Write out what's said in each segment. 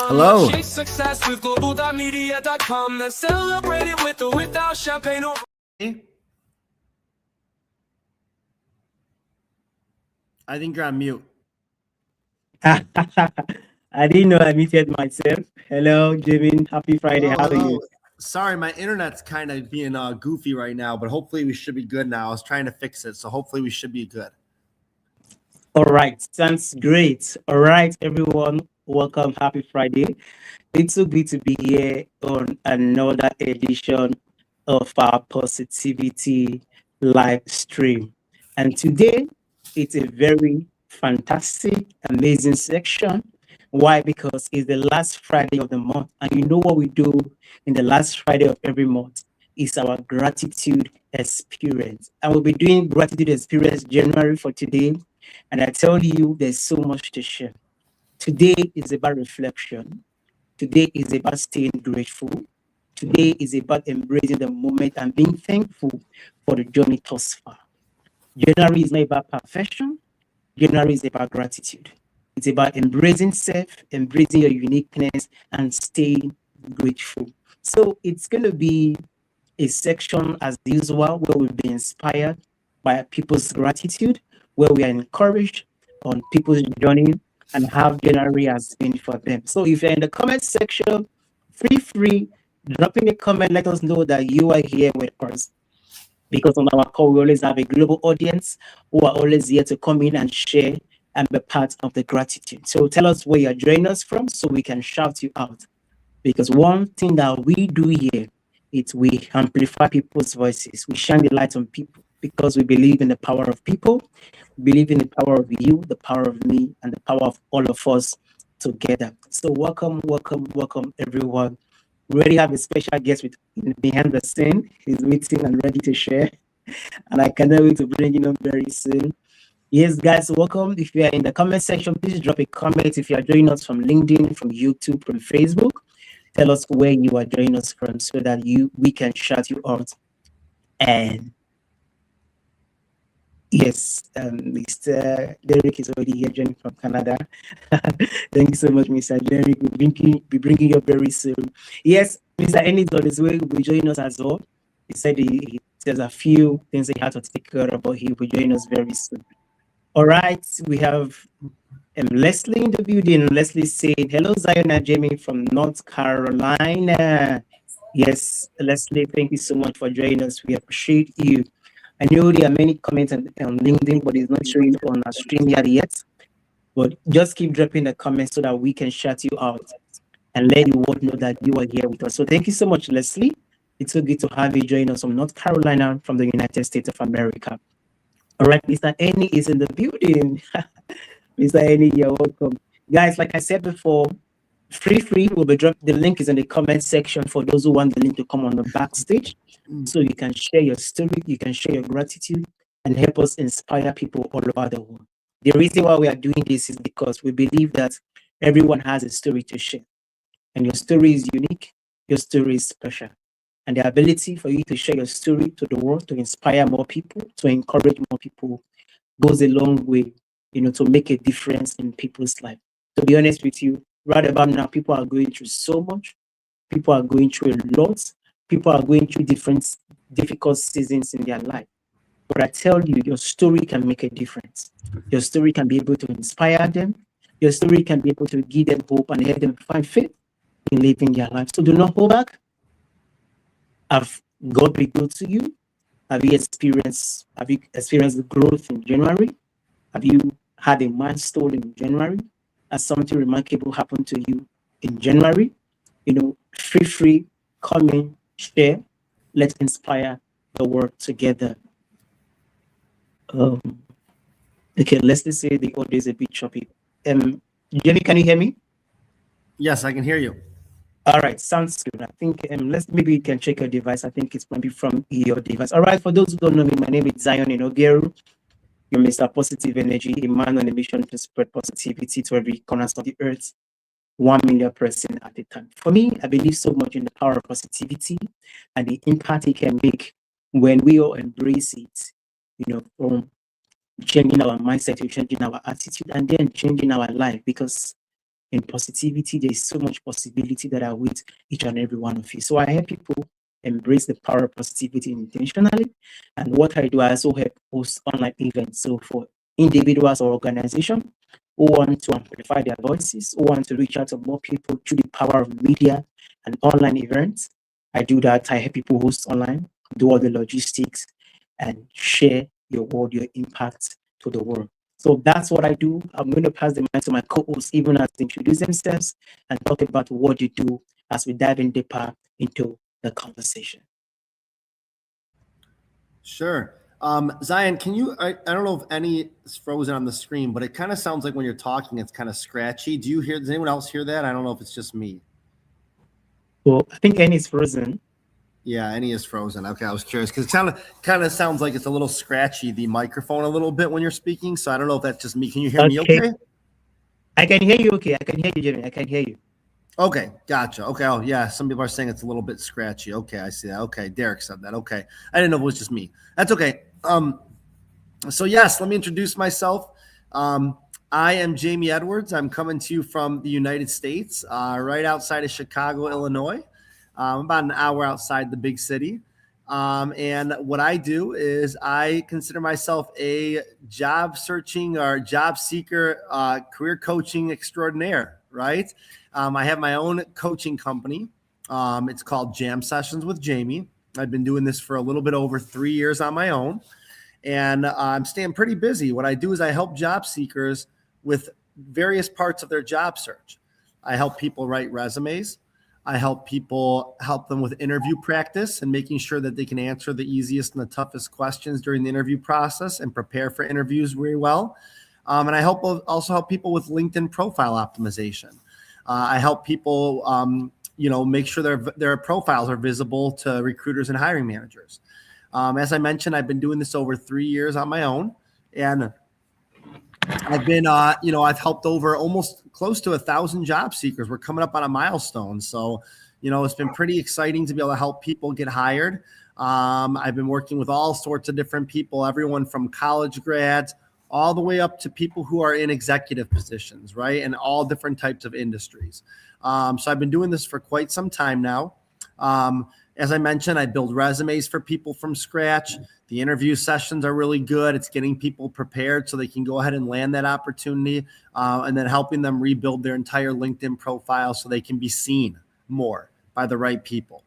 Hello. Chase success with global.media.com. Then celebrate it with or without champagne or I think you're on mute. I didn't know I muted myself. Hello, Jimin. Happy Friday. How are you? Sorry, my internet's kind of being goofy right now, but hopefully we should be good now. I was trying to fix it, so hopefully we should be good. All right. Sounds great. All right, everyone. Welcome. Happy Friday. It's so good to be here on another edition of our Positivity live stream. And today, it's a very fantastic, amazing section. Why? Because it's the last Friday of the month. And you know what we do in the last Friday of every month is our gratitude experience. And we'll be doing gratitude experience January for today. And I tell you, there's so much to share. Today is about reflection. Today is about staying grateful. Today is about embracing the moment and being thankful for the journey thus far. January is not about perfection. January is about gratitude. It's about embracing self, embracing your uniqueness, and staying grateful. So it's going to be a section as usual where we'll be inspired by people's gratitude, where we are encouraged on people's journey and how January has been for them. So if you're in the comment section, feel free, drop in a comment, let us know that you are here with us. Because on our call, we always have a global audience who are always here to come in and share and be part of the gratitude. So tell us where you're joining us from so we can shout you out. Because one thing that we do here is we amplify people's voices. We shine the light on people because we believe in the power of people, we believe in the power of you, the power of me, and the power of all of us together. So welcome, everyone. We already have a special guest with behind the scene. He's waiting and ready to share. And I cannot wait to bring him on very soon. Yes, guys, welcome. If you are in the comment section, please drop a comment. If you are joining us from LinkedIn, from YouTube, from Facebook, tell us where you are joining us from so that we can shout you out. And yes, Mr. Derek is already here joining from Canada. Thank you so much, Mr. Derek. We'll be bringing you up very soon. Yes, Mr. Ennis on his way will be joining us as well. He said there's a few things he had to take care of, but he will join us very soon. All right, we have Leslie in the building. Leslie saying, hello, Zion and Jamie from North Carolina. Yes, Leslie, thank you so much for joining us. We appreciate you. I know there are many comments on LinkedIn, but it's not showing on our stream yet. But just keep dropping the comments so that we can shout you out and let you all know that you are here with us. So thank you so much, Leslie. It's so good to have you join us from North Carolina, from the United States of America. All right, Mr. Annie is in the building. Mr. Annie, you're welcome. Guys, like I said before, free will be dropped. The link is in the comment section for those who want the link to come on the backstage. So you can share your story, you can share your gratitude, and help us inspire people all over the world. The reason why we are doing this is because we believe that everyone has a story to share. And your story is unique, your story is special. And the ability for you to share your story to the world, to inspire more people, to encourage more people, goes a long way, to make a difference in people's life. To be honest with you, right about now, people are going through so much. People are going through a lot. People are going through difficult seasons in their life. But I tell you, your story can make a difference. Your story can be able to inspire them. Your story can be able to give them hope and help them find faith in living their life. So do not hold back. Have God be good to you? Have you experienced the growth in January? Have you had a milestone in January? Has something remarkable happened to you in January? Feel free, come in, share. Let's inspire the world together. Okay, let's just say the audio is a bit choppy. Jenny, can you hear me? Yes, I can hear you. All right, sounds good. I think maybe you can check your device. I think it's maybe from your device. All right, for those who don't know me, my name is Zion Inogeru. You're Mr. Positive Energy, a man on a mission to spread positivity to every corner of the earth, 1 million person at a time. For me, I believe so much in the power of positivity and the impact it can make when we all embrace it, from changing our mindset to changing our attitude and then changing our life. Because in positivity. There's so much possibility that are with each and every one of you. So I help people embrace the power of positivity intentionally. And what I do, I also help host online events. So for individuals or organizations who want to amplify their voices, who want to reach out to more people through the power of media and online events, I do that. I help people host online, do all the logistics, and share your word, your impact to the world. So that's what I do. I'm going to pass the mic to my co-hosts, even as they introduce themselves and talk about what they do as we dive in deeper into the conversation. Sure. Zion, can you, I don't know if any is frozen on the screen, but it kind of sounds like when you're talking, it's kind of scratchy. Does anyone else hear that? I don't know if it's just me. Well, I think Annie is frozen. Yeah, Annie is frozen. Okay, I was curious because it kind of sounds like it's a little scratchy, the microphone a little bit when you're speaking. So I don't know if that's just me. Can you hear me okay? I can hear you okay. I can hear you, Jimmy. I can hear you. Okay, gotcha. Okay, oh yeah, some people are saying it's a little bit scratchy. Okay, I see that. Okay, Derek said that. Okay, I didn't know if it was just me. That's okay. So yes, let me introduce myself. I am Jamie Edwards. I'm coming to you from the United States, right outside of Chicago, Illinois, about an hour outside the big city. And what I do is I consider myself a job searching or job seeker, career coaching extraordinaire, right? I have my own coaching company. It's called Jam Sessions with Jamie. I've been doing this for a little bit over 3 years on my own, and I'm staying pretty busy. What I do is I help job seekers with various parts of their job search. I help people write resumes. I help them with interview practice and making sure that they can answer the easiest and the toughest questions during the interview process and prepare for interviews very well. And I also help people with LinkedIn profile optimization. I help people, make sure their profiles are visible to recruiters and hiring managers. As I mentioned, I've been doing this over 3 years on my own, and I've been, I've helped over almost close to 1,000 job seekers. We're coming up on a milestone. So, it's been pretty exciting to be able to help people get hired. I've been working with all sorts of different people, everyone from college grads all the way up to people who are in executive positions, right? And all different types of industries. So I've been doing this for quite some time now. As I mentioned, I build resumes for people from scratch. The interview sessions are really good. It's getting people prepared so they can go ahead and land that opportunity, and then helping them rebuild their entire LinkedIn profile so they can be seen more by the right people.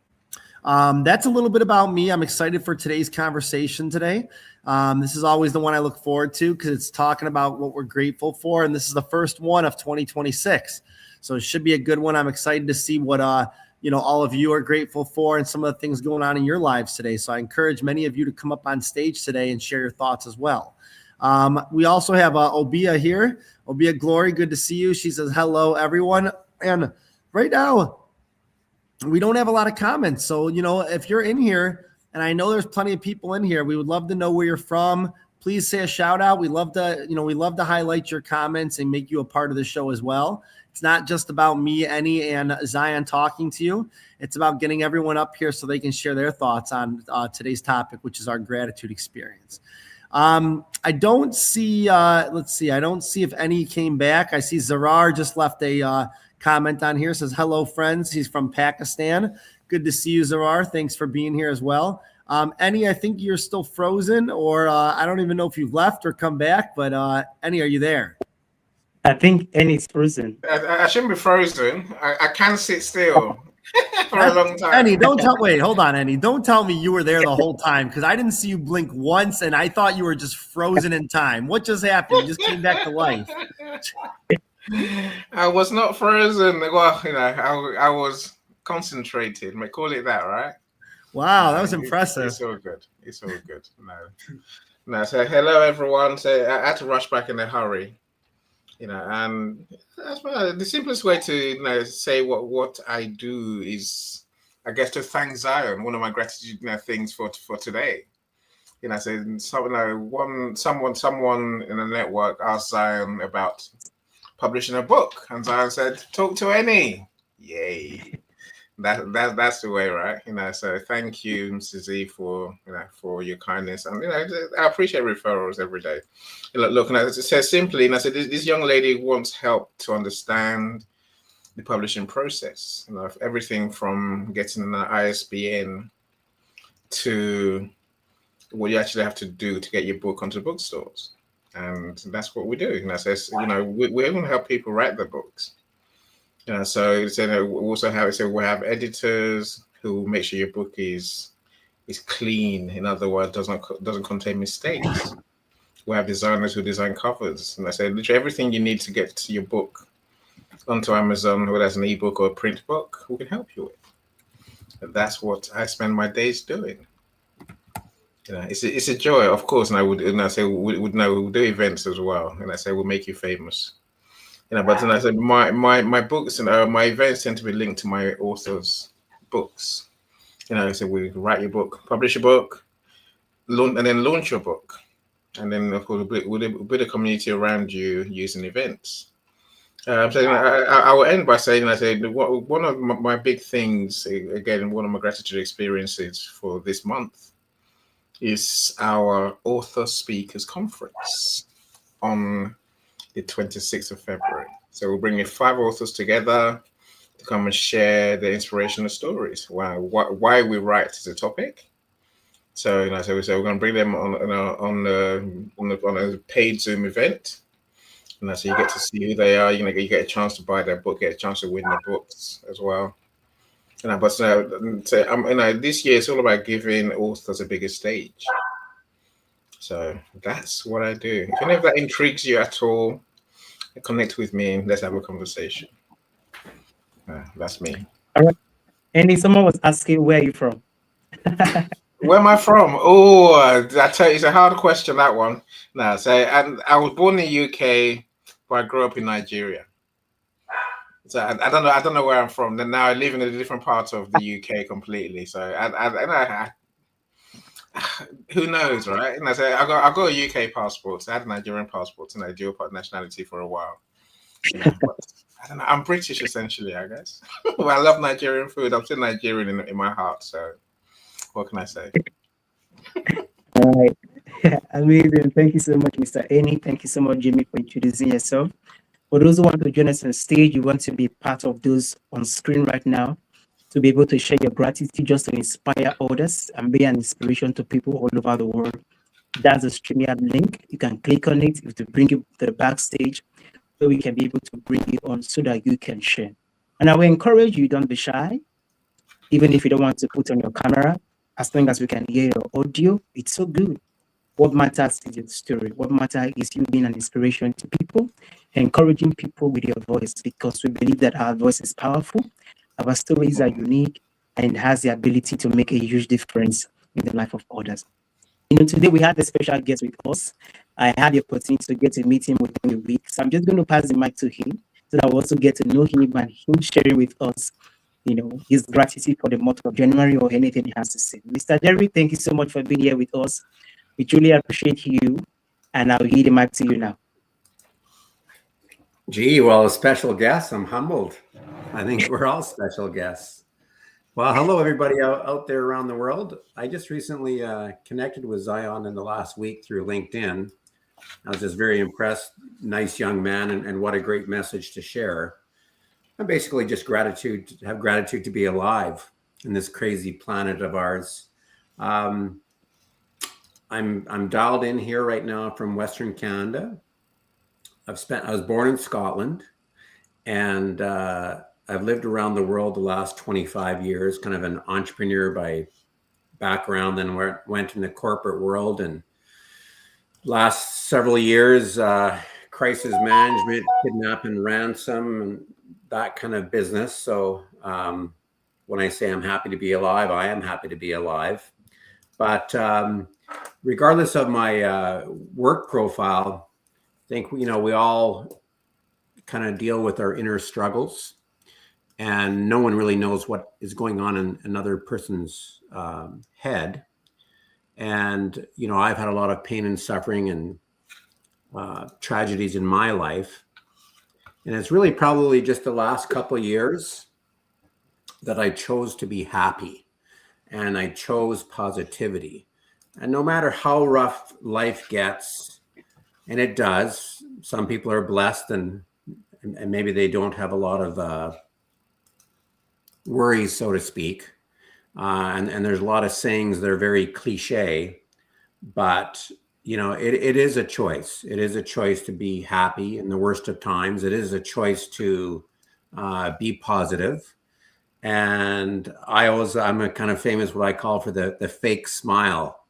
That's a little bit about me. I'm excited for today's conversation today. This is always the one I look forward to because it's talking about what we're grateful for. And this is the first one of 2026. So it should be a good one. I'm excited to see what, all of you are grateful for and some of the things going on in your lives today. So I encourage many of you to come up on stage today and share your thoughts as well. We also have Obia here. Obia Glory, good to see you. She says, hello, everyone. And right now, we don't have a lot of comments. So, if you're in here, and I know there's plenty of people in here, we would love to know where you're from. Please say a shout out. We love to highlight your comments and make you a part of the show as well. It's not just about me, Annie, and Zion talking to you. It's about getting everyone up here so they can share their thoughts on today's topic, which is our gratitude experience. I don't see, I don't see if any came back. I see Zarar just left a comment on here, says, hello, friends. He's from Pakistan. Good to see you, Zarar. Thanks for being here as well. Annie, I think you're still frozen, or I don't even know if you've left or come back, but Annie, are you there? I think Annie's frozen. I shouldn't be frozen. I can sit still for a long time. Annie, hold on, Annie. Don't tell me you were there the whole time, because I didn't see you blink once, and I thought you were just frozen in time. What just happened? You just came back to life. I was not frozen. Well, I was concentrated. May call it that, right? Wow, that was impressive. It's all good. No. So hello, everyone. So I had to rush back in a hurry. And that's the simplest way to say what I do is, I guess, to thank Zion. One of my gratitude things for today. So someone in the network asked Zion about publishing a book, and Zion said, "Talk to Annie." Yay! That's the way, right? So thank you, Mr. Z, for your kindness, and I appreciate referrals every day. Look, it says simply, this young lady wants help to understand the publishing process. Everything from getting an ISBN to what you actually have to do to get your book onto bookstores. And that's what we do. We even help people write the books. So we also we have editors who make sure your book is clean. In other words, doesn't contain mistakes. We have designers who design covers. And I say literally everything you need to get to your book onto Amazon, whether it's an ebook or a print book, we can help you with. And that's what I spend my days doing. It's a joy, of course. And we'll do events as well. And I say we'll make you famous. But then I said my books and my events tend to be linked to my authors' books. So we write your book, publish your book, and then launch your book. And then, of course, we'll build a community around you using events. I will end by saying, one of my big things, again, one of my gratitude experiences for this month is our Author Speakers Conference on the 26th of February. So we're bringing 5 authors together to come and share their inspirational stories. Why we write is a topic. So, we're going to bring them on a paid Zoom event. And so you get to see who they are. You get a chance to buy their book, get a chance to win their books as well. This year it's all about giving authors a bigger stage. So that's what I do. If any of that intrigues you at all, connect with me and let's have a conversation. That's me. All right. And someone was asking, where are you from? Where am I from? Oh, I tell you, it's a hard question, that one. And I was born in the UK, but I grew up in Nigeria. So I don't know where I'm from. Then now I live in a different part of the UK completely. So who knows, right? I got a UK passport. So I had a Nigerian passport and I dual nationality for a while. But I don't know. I'm British essentially, I guess. Well, I love Nigerian food. I'm still Nigerian in my heart. So what can I say? All right. Amazing. Thank you so much, Mr. Eni. Thank you so much, Jimmy, for introducing yourself. For those who want to join us on stage, you want to be part of those on screen right now, to be able to share your gratitude, just to inspire others and be an inspiration to people all over the world. That's the StreamYard link. You can click on it to bring you to the backstage, so we can be able to bring you on so that you can share. And I will encourage you, don't be shy. Even if you don't want to put on your camera, as long as we can hear your audio, it's so good. What matters is your story. What matters is you being an inspiration to people, encouraging people with your voice, because we believe that our voice is powerful, our stories are unique, and has the ability to make a huge difference in the life of others. Today we had a special guest with us. I had the opportunity to get to meet him within a week, so I'm just going to pass the mic to him so that I also get to know him and him sharing with us, his gratitude for the month of January or anything he has to say. Mr. Derrick, thank you so much for being here with us. We truly appreciate you, and I'll give the mic to you now. Gee, well, a special guest. I'm humbled. I think we're all special guests. Well, hello, everybody out there around the world. I just recently connected with Zion in the last week through LinkedIn. I was just very impressed. Nice young man, and what a great message to share. And basically just gratitude to be alive in this crazy planet of ours. I'm dialed in here right now from Western Canada. I was born in Scotland, and I've lived around the world the last 25 years, kind of an entrepreneur by background, then went in the corporate world, and last several years, crisis management, kidnap and ransom, and that kind of business. So when I say I'm happy to be alive, I am happy to be alive. But regardless of my work profile, I think, we all kind of deal with our inner struggles, and no one really knows what is going on in another person's head. And, I've had a lot of pain and suffering and tragedies in my life. And it's really probably just the last couple of years that I chose to be happy, and I chose positivity. And no matter how rough life gets, and it does, some people are blessed and maybe they don't have a lot of worries, so to speak. And there's a lot of sayings that are very cliche, but you know, it is a choice. It is a choice to be happy in the worst of times. It is a choice to be positive. And I'm a kind of famous what I call for the fake smile,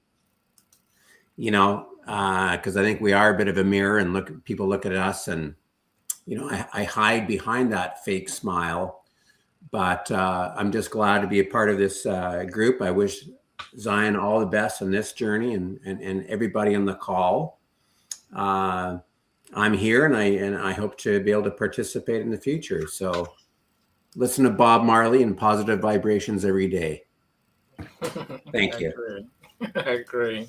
you know, because I think we are a bit of a mirror, and people look at us, and you know, I hide behind that fake smile. But I'm just glad to be a part of this group. I wish Zion all the best on this journey, and everybody on the call. I'm here, and I hope to be able to participate in the future. So listen to Bob Marley and positive vibrations every day. Thank you. I agree.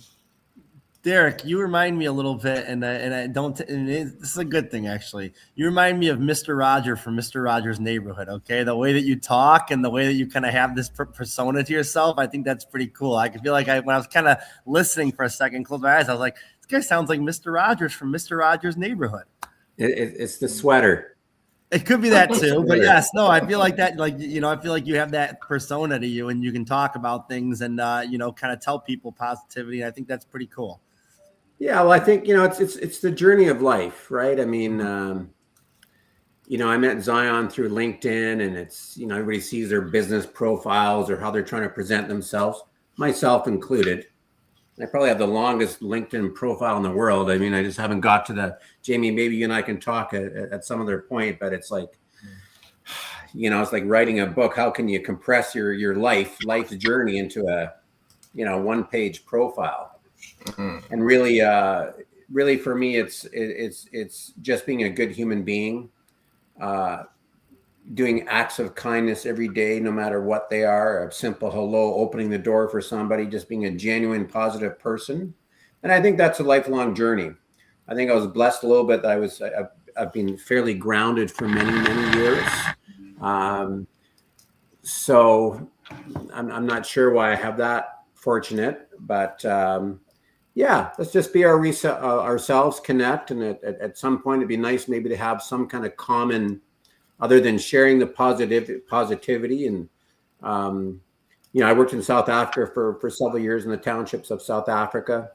Derek, you remind me a little bit, and I don't. And this is a good thing, actually. You remind me of Mr. Roger from Mr. Rogers' Neighborhood. Okay, the way that you talk and the way that you kind of have this persona to yourself, I think that's pretty cool. I could feel like when I was kind of listening for a second, closed my eyes, I was like, this guy sounds like Mr. Rogers from Mr. Rogers' Neighborhood. It's the sweater. It could be that too, but yes, no, I feel like that, like, you know, I feel like you have that persona to you, and you can talk about things and, you know, kind of tell people positivity. I think that's pretty cool. Yeah, well, I think, you know, it's the journey of life, right? I mean, you know, I met Zion through LinkedIn, and it's, you know, everybody sees their business profiles or how they're trying to present themselves, myself included. I probably have the longest LinkedIn profile in the world. I mean, I just haven't got to the, Jamie, maybe you and I can talk at some other point, but it's like, you know, it's like writing a book. How can you compress your life's journey into a, you know, one-page profile? Mm-hmm. And really for me, it's just being a good human being, doing acts of kindness every day, no matter what they are. A simple hello, opening the door for somebody, just being a genuine, positive person. And I think that's a lifelong journey. I think I was blessed a little bit that I've been fairly grounded for many, many years. So I'm not sure why I have that fortunate, but yeah, let's just be ourselves, connect. And at some point, it'd be nice maybe to have some kind of common, other than sharing the positivity. And, you know, I worked in South Africa for several years in the townships of South Africa,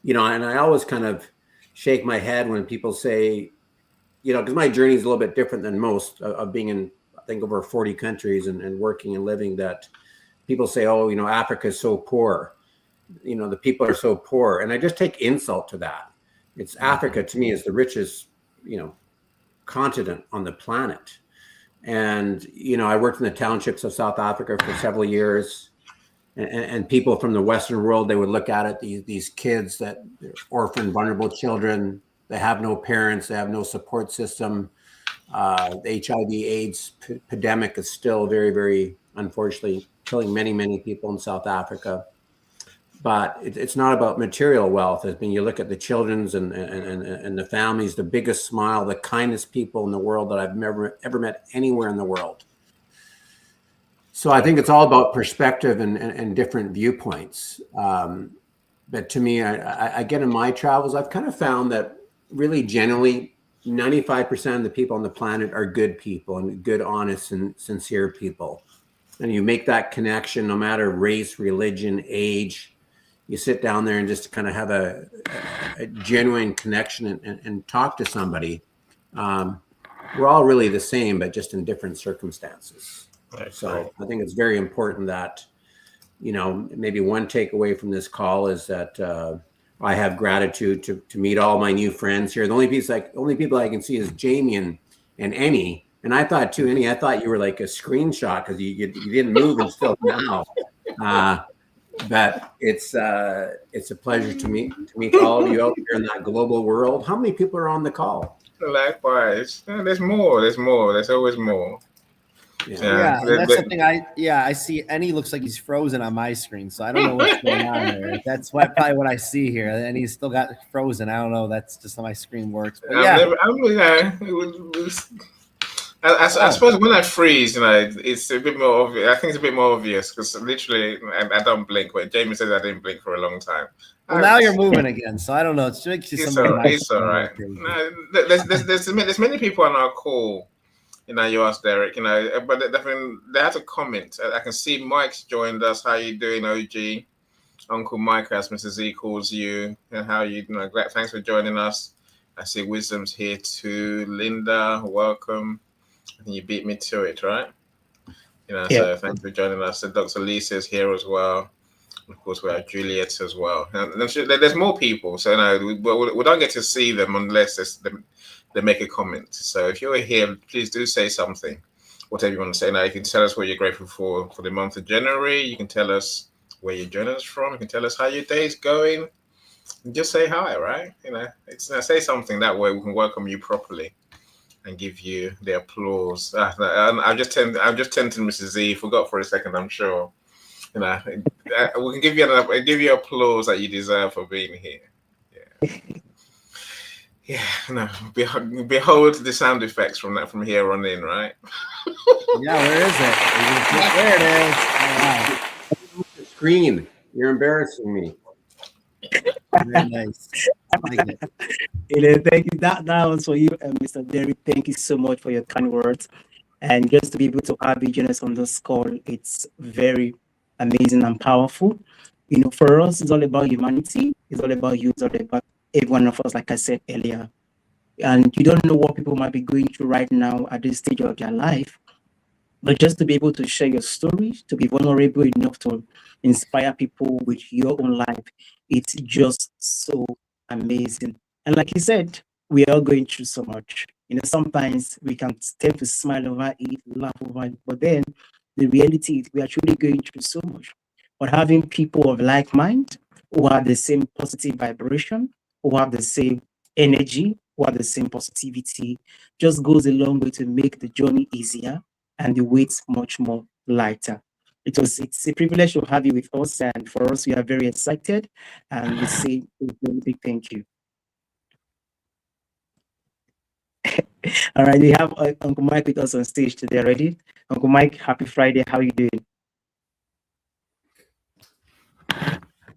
you know, and I always kind of shake my head when people say, you know, because my journey is a little bit different than most of being in, I think, over 40 countries and working and living, that people say, oh, you know, Africa is so poor. You know, the people are so poor. And I just take insult to that. It's Africa to me is the richest, you know, continent on the planet. And, you know, I worked in the townships of South Africa for several years, and people from the Western world, they would look at it, these kids that they're orphan, vulnerable children, they have no parents, they have no support system. The HIV/AIDS pandemic is still very, very, unfortunately, killing many, many people in South Africa. But it's not about material wealth. I mean, you look at the children's and the families, the biggest smile, the kindest people in the world that I've never ever met anywhere in the world. So I think it's all about perspective and different viewpoints. But to me, I get in my travels, I've kind of found that really generally 95% of the people on the planet are good people and good, honest, and sincere people. And you make that connection no matter race, religion, age. You sit down there and just kind of have a genuine connection and talk to somebody. We're all really the same, but just in different circumstances. Right. So I think it's very important that, you know, maybe one takeaway from this call is that I have gratitude to meet all my new friends here. The only people I can see is Jamie and Emmy. And I thought too, Emmy, I thought you were like a screenshot because you didn't move until now. But it's a pleasure to meet all of you out there in that global world. How many people are on the call? Likewise. There's more. There's always more. Yeah, that's something I see. Annie looks like he's frozen on my screen, so I don't know what's going on there. That's probably what I see here. And he's still got frozen. I don't know. That's just how my screen works. But yeah. I suppose when I freeze, you know, it's a bit more obvious. I think it's a bit more obvious because literally I don't blink. But Jamie said I didn't blink for a long time. Well, now you're moving again, so I don't know. It's all right. No, there's many people on our call, You asked Derek, but definitely there's a comment. I can see Mike's joined us. How you doing, OG? Uncle Mike, as Mr. Z calls you, and how thanks for joining us. I see Wisdom's here too. Linda, welcome. I think you beat me to it, right? Yeah. So thanks for joining us. So Dr. Lisa is here as well. Of course, we have Juliet as well. And there's more people, so we don't get to see them unless they make a comment. So if you're here, please do say something, whatever you want to say. Now, you can tell us what you're grateful for the month of January. You can tell us where you're joining us from. You can tell us how your day's going. And just say hi, right? Say something. That way we can welcome you properly and give you the applause. I'm just tempting Mrs. Z. Forgot for a second, I'm sure. We can give you applause that you deserve for being here. Behold the sound effects from here on in, right? Yeah, where is it? There it is. Wow. The screen. You're embarrassing me. Very nice. I like it. Thank you. That was for you, Mr. Derek. Thank you so much for your kind words. And just to be able to have you join us on this call, it's very amazing and powerful. For us, it's all about humanity. It's all about you. It's all about every one of us, like I said earlier. And you don't know what people might be going through right now at this stage of their life. But just to be able to share your story, to be vulnerable enough to inspire people with your own life, it's just so amazing. And like you said, we are going through so much. Sometimes we can tend to smile over it, laugh over it, but then the reality is we are truly going through so much. But having people of like mind who have the same positive vibration, who have the same energy, who have the same positivity, just goes a long way to make the journey easier and the weight much more lighter. It's a privilege to have you with us, and for us, we are very excited, and we say a very big thank you. All right, we have Uncle Mike with us on stage today already. Uncle Mike, happy Friday. How are you doing?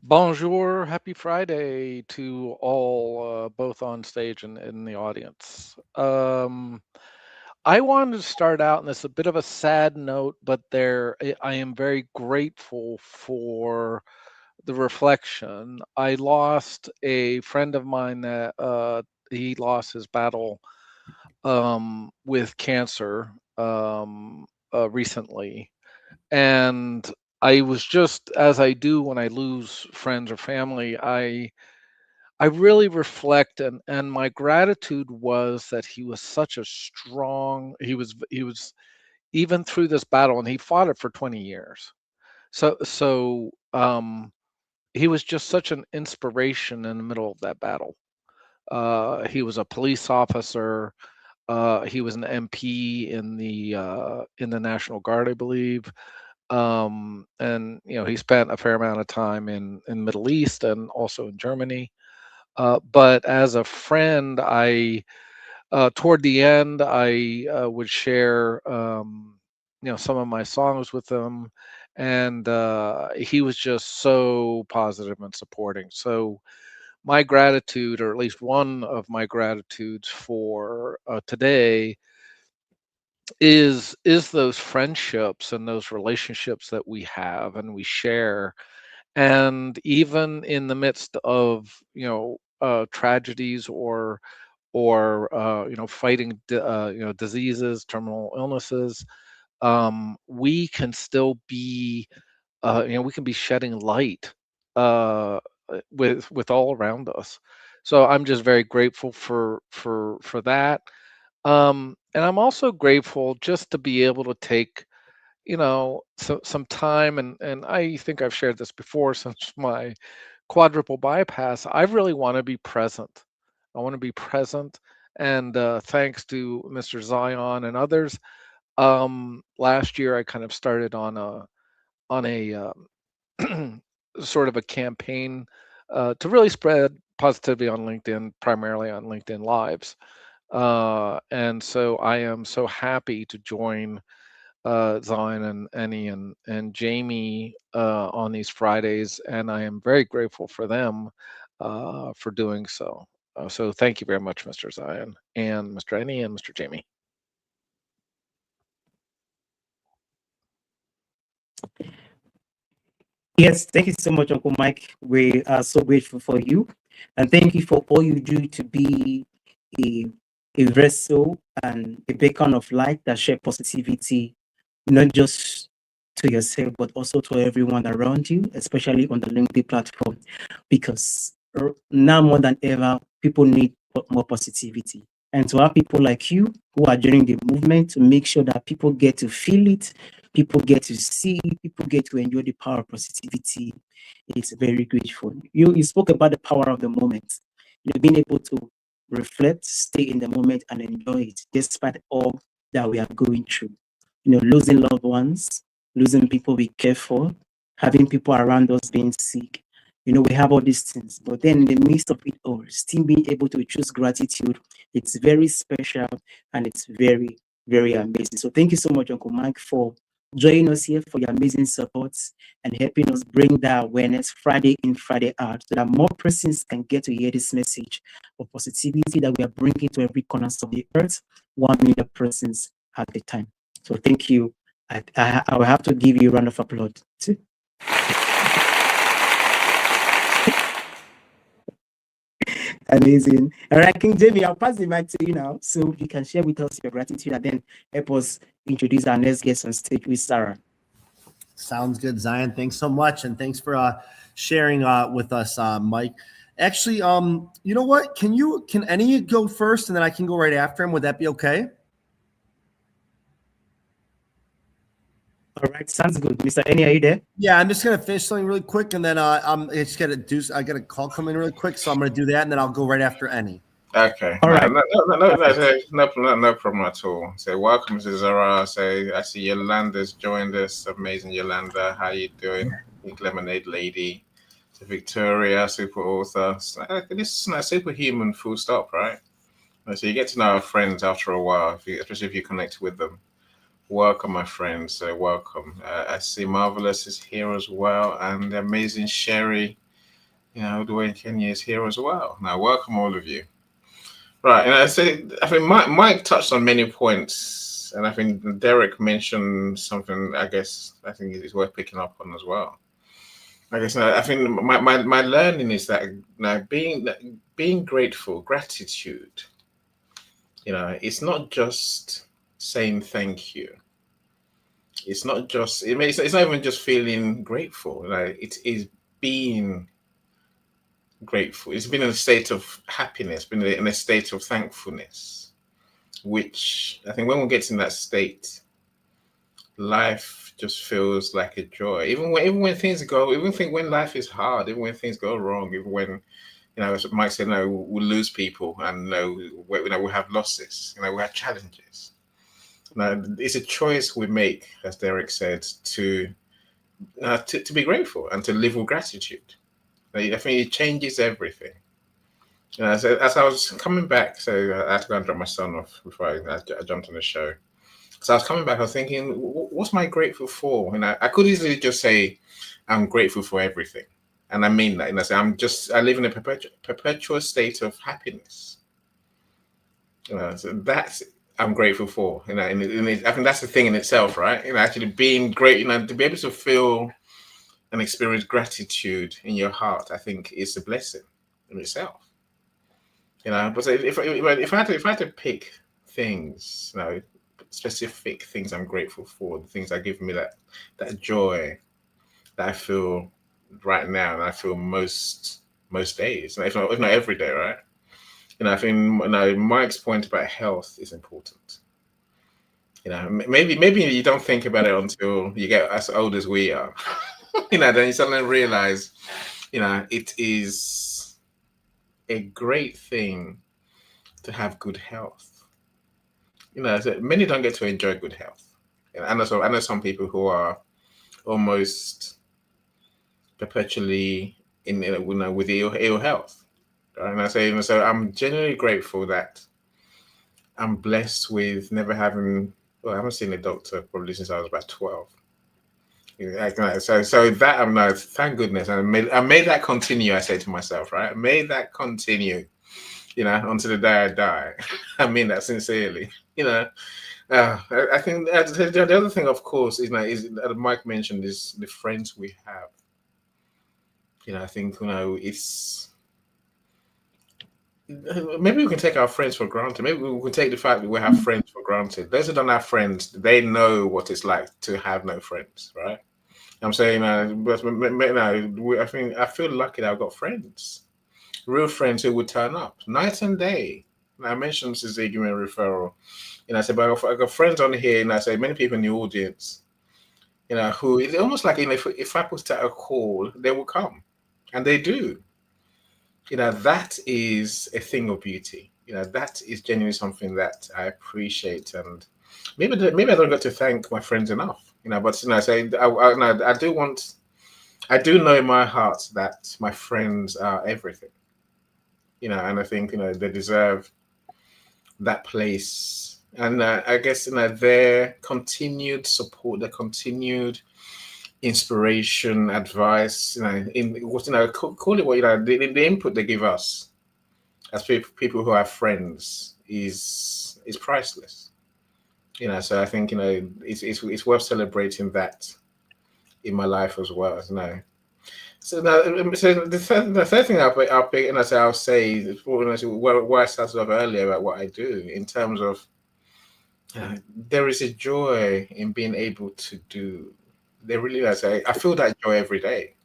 Bonjour, happy Friday to all, both on stage and in the audience. I wanted to start out, and it's a bit of a sad note, but I am very grateful for the reflection. I lost a friend of mine that he lost his battle with cancer recently, and I was just, as I do when I lose friends or family, I really reflect, and my gratitude was that he was such a strong, he was even through this battle, and he fought it for 20 years. So he was just such an inspiration in the middle of that battle. He was a police officer. He was an MP in the National Guard, I believe. And he spent a fair amount of time in Middle East and also in Germany. But as a friend, toward the end, I would share some of my songs with him, and he was just so positive and supporting. So my gratitude, or at least one of my gratitudes for today, is those friendships and those relationships that we have and we share. And even in the midst of tragedies or fighting diseases, terminal illnesses, we can still be we can be shedding light with all around us. So I'm just very grateful for that. And I'm also grateful just to be able to take some time, and I think I've shared this before. Since my quadruple bypass, I really want to be present. I want to be present, and thanks to Mr. Zion and others, last year I kind of started on a sort of a campaign to really spread positivity on LinkedIn, primarily on LinkedIn Lives. And so I am so happy to join Zion and Annie and Jamie on these Fridays, and I am very grateful for them for doing so. So thank you very much, Mr. Zion and Mr. Annie and Mr. Jamie. Yes, thank you so much, Uncle Mike. We are so grateful for you. And thank you for all you do to be a, a vessel and a beacon of light that share positivity, not just to yourself, but also to everyone around you, especially on the LinkedIn platform. Because now more than ever, people need more positivity. And to have people like you who are joining the movement to make sure that people get to feel it, people get to see, people get to enjoy the power of positivity. It's very grateful. You spoke about the power of the moment. Being able to reflect, stay in the moment, and enjoy it, despite all that we are going through. Losing loved ones, losing people we care for, having people around us being sick. We have all these things, but then in the midst of it all, still being able to choose gratitude, it's very special and it's very, very amazing. So thank you so much, Uncle Mike, for joining us here, for your amazing support and helping us bring that awareness Friday in, Friday out, so that more persons can get to hear this message of positivity that we are bringing to every corner of the earth, 1 million persons at a time. So thank you. I will have to give you a round of applause too. Amazing. All right, King Jamie, I'll pass the mic to you now so you can share with us your gratitude and then help us introduce our next guest on stage with Sarah. Sounds good, Zion. Thanks so much, and thanks for sharing with us, Mike. Actually, you know what? Can any go first, and then I can go right after him? Would that be okay? All right, sounds good. Mr. Eni, are you there? Yeah, I'm just gonna finish something really quick, and then I just gotta do. I got a call coming really quick, so I'm gonna do that, and then I'll go right after Eni. Okay. All right. No problem at all. So welcome to Zara. So I see Yolanda's joined us. Amazing, Yolanda. How you doing? Pink Lemonade Lady. To Victoria, super author. This is not superhuman, full stop, right? So you get to know our friends after a while, especially if you connect with them. Welcome, my friends. Welcome. I see Marvelous is here as well, and the amazing Sherry, Dwayne Kenya is here as well. Now, welcome all of you. Right, and I think Mike touched on many points, and I think Derek mentioned something. I think it's worth picking up on as well. I think my learning is that being grateful, gratitude. It's not just saying thank you. It's not just. It's not even just feeling grateful. It is being grateful. It's been in a state of happiness, been in a state of thankfulness, which I think when we get in that state, life just feels like a joy. Even when things go, when life is hard, even when things go wrong, even when as Mike said, we lose people, and we have losses, we have challenges. Now it's a choice we make, as Derek said, to be grateful and to live with gratitude. I think it changes everything. So as I was coming back, so I had to go and drop my son off before I jumped on the show. So I was coming back, I was thinking, what's my grateful for? I could easily just say, I'm grateful for everything. And I mean that. I live in a perpetual state of happiness. So that's I'm grateful for. And I think that's the thing in itself, right? Actually being great, to be able to feel and experience gratitude in your heart, I think is a blessing in itself. But if I had to pick things, specific things I'm grateful for, the things that give me that joy that I feel right now, and I feel most days, if not every day, right? I think Mike's point about health is important. Maybe you don't think about it until you get as old as we are. Then you suddenly realize, it is a great thing to have good health. So many don't get to enjoy good health. I know some people who are almost perpetually with ill health. And I say, so I'm genuinely grateful that I'm blessed with never having. Well, I haven't seen a doctor probably since I was about 12. So that I'm thank goodness, I made that continue. I say to myself, right? May that continue, until the day I die. I mean that sincerely, And I think the other thing, of course, is that Mike mentioned is the friends we have. I think it's maybe we can take our friends for granted. Maybe we can take the fact that we have friends for granted. Those who don't have friends, they know what it's like to have no friends, right? I'm saying, I feel lucky that I've got friends, real friends who would turn up night and day. And I mentioned Mrs. give me a referral. I said, but I got friends on here, and I say many people in the audience, who it's almost like if I put out a call, they will come, and they do. That is a thing of beauty. That is genuinely something that I appreciate, and maybe I don't get to thank my friends enough. But I do know in my heart that my friends are everything. And I think they deserve that place, and I guess their continued support, their continued inspiration, advice, in what call it what the input they give us as people who have friends is priceless. So I think it's worth celebrating that in my life as well. So now, so the third thing I'll pick, and I'll say where I started off earlier about what I do in terms of there is a joy in being able to do. There really is. I feel that joy every day.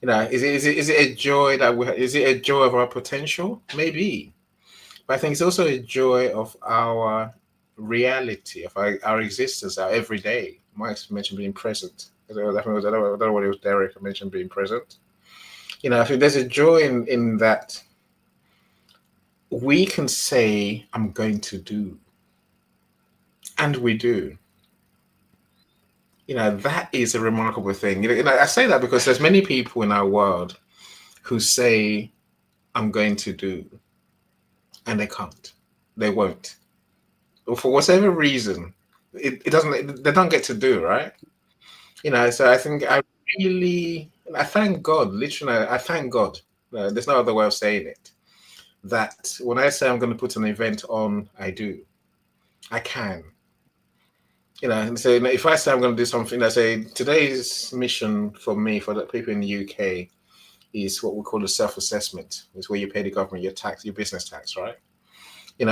Is it a joy is it a joy of our potential? Maybe, but I think it's also a joy of our reality, of our existence, our everyday. Mike mentioned being present. I don't know what it was. Derek mentioned being present. I think there's a joy in that we can say, "I'm going to do," and we do. That is a remarkable thing. I say that because there's many people in our world who say, "I'm going to do," and they can't. They won't. For whatever reason, it doesn't. They don't get to do, right? So I think I thank God. Literally, I thank God. There's no other way of saying it. That when I say I'm going to put an event on, I do. I can. And so if I say I'm going to do something, I say today's mission for me, for the people in the UK, is what we call a self-assessment. It's where you pay the government your business tax, right? And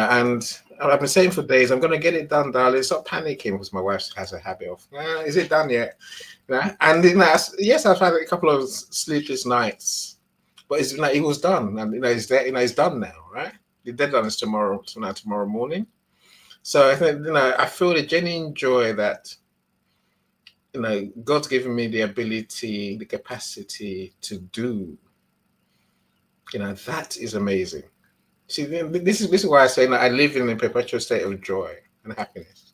I've been saying for days, I'm going to get it done, darling. Stop panicking, because my wife has a habit of, is it done yet? And yes, I've had a couple of sleepless nights, but it was done, and it's there. It's done now, right? The deadline is tomorrow morning. So I think I feel the genuine joy that God's given me the ability, the capacity to do. That is amazing. See, this is why I say I live in a perpetual state of joy and happiness,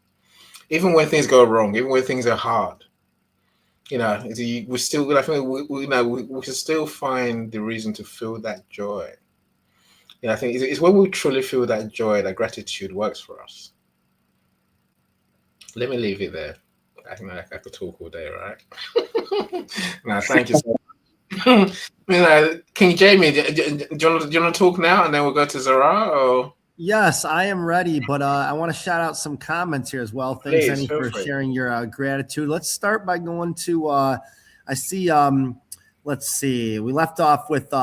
even when things go wrong, even when things are hard. We still, I think we can still find the reason to feel that joy. I think it's when we truly feel that joy that gratitude works for us. Let me leave it there. I think I could talk all day, right? No, thank you so much. King Jamie, do you want to talk now, and then we'll go to Zara? Or Yes, I am ready, but I want to shout out some comments here as well. Thanks, Please, Annie, feel for free. sharing your gratitude. Let's start by going to, I see, let's see, we left off with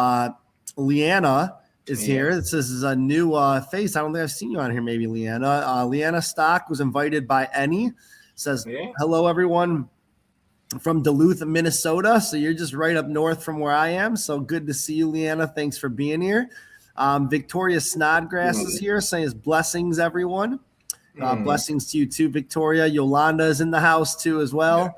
Leanna is here. This is a new face. I don't think I've seen you on here, maybe, Leanna. Leanna Stock was invited by Annie. Says, hello, everyone from Duluth, Minnesota. So you're just right up north from where I am. So good to see you, Leanna. Thanks for being here. Victoria Snodgrass is here saying blessings, everyone. Blessings to you too, Victoria. Yolanda is in the house too as well.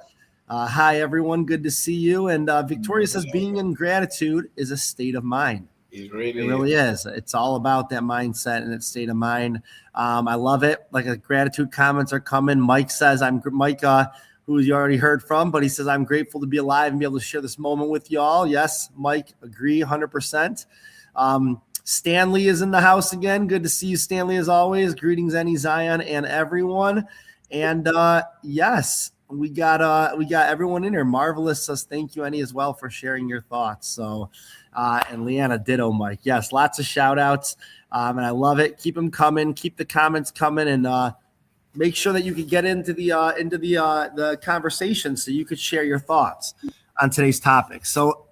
Hi, everyone. Good to see you. And Victoria says being in gratitude is a state of mind. It really is. It's all about that mindset and that state of mind. I love it. Like gratitude comments are coming. Mike says, who you already heard from, but he says, I'm grateful to be alive and be able to share this moment with y'all. Yes, Mike, agree 100%. Stanley is in the house again. Good to see you, Stanley, as always. Greetings, Annie, Zion, and everyone. And yes, we got everyone in here. Marvelous says thank you, Annie, as well, for sharing your thoughts. So, and Leanna, ditto, Mike. Yes, lots of shout outs. And I love it. Keep them coming. Keep the comments coming. And make sure that you could get into the conversation so you could share your thoughts on today's topic. So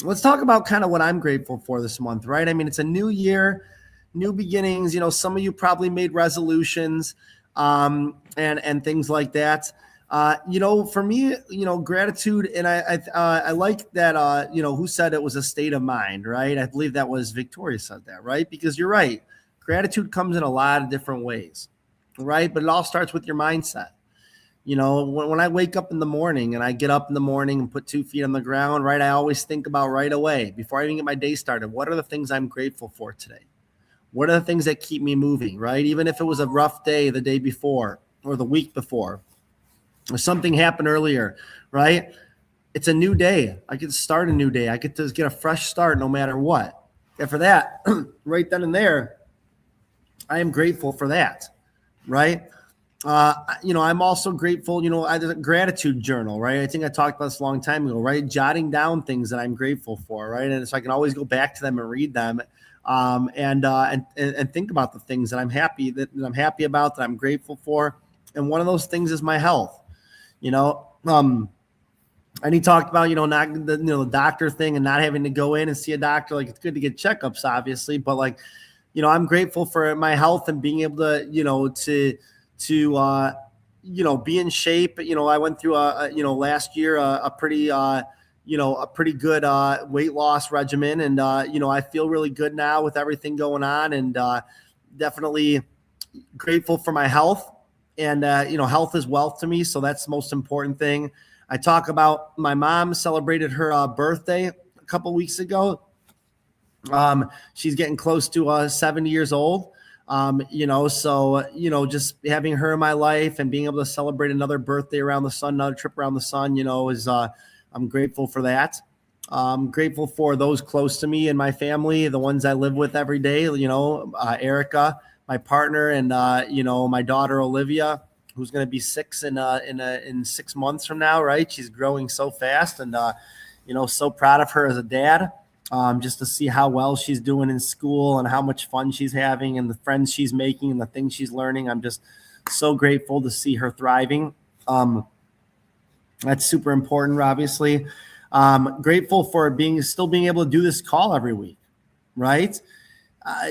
let's talk about kind of what I'm grateful for this month, right? I mean, it's a new year, new beginnings. You know, some of you probably made resolutions and things like that. You know, for me, you know, gratitude, and I like that, you know, who said it was a state of mind, right? I believe that was Victoria said that, right? Because you're right. Gratitude comes in a lot of different ways, right? But it all starts with your mindset. You know, when I wake up in the morning and I get up in the morning and put 2 feet on the ground, right, I always think about right away, before I even get my day started, what are the things I'm grateful for today? What are the things that keep me moving, right? Even if it was a rough day the day before or the week before, or something happened earlier, right? It's a new day. I get to start a new day. I get to get a fresh start no matter what. And for that, right then and there, I am grateful for that, right? You know, I'm also grateful, you know, I did a gratitude journal, right? I think I talked about this a long time ago, right? Jotting down things that I'm grateful for, right? And so I can always go back to them and read them and think about the things that I'm happy about, that I'm grateful for. And one of those things is my health, you know. And he talked about, you know, not the, you know, the doctor thing and not having to go in and see a doctor. Like, it's good to get checkups, obviously, but like, you know, I'm grateful for my health and being able to, you know, to you know, be in shape. You know, I went through you know, last year, a pretty good weight loss regimen. And, you know, I feel really good now with everything going on, and definitely grateful for my health. And, you know, health is wealth to me. So that's the most important thing. I talk about my mom celebrated her birthday a couple weeks ago. She's getting close to 70 years old. You know, so, you know, just having her in my life and being able to celebrate another birthday around the sun, another trip around the sun, you know, is, I'm grateful for that. I'm grateful for those close to me and my family, the ones I live with every day, you know, Erica, my partner, and, you know, my daughter, Olivia, who's going to be 6 in 6 months from now, right? She's growing so fast, and, you know, so proud of her as a dad. Just to see how well she's doing in school and how much fun she's having and the friends she's making and the things she's learning. I'm just so grateful to see her thriving. That's super important, obviously. Grateful for still being able to do this call every week, right?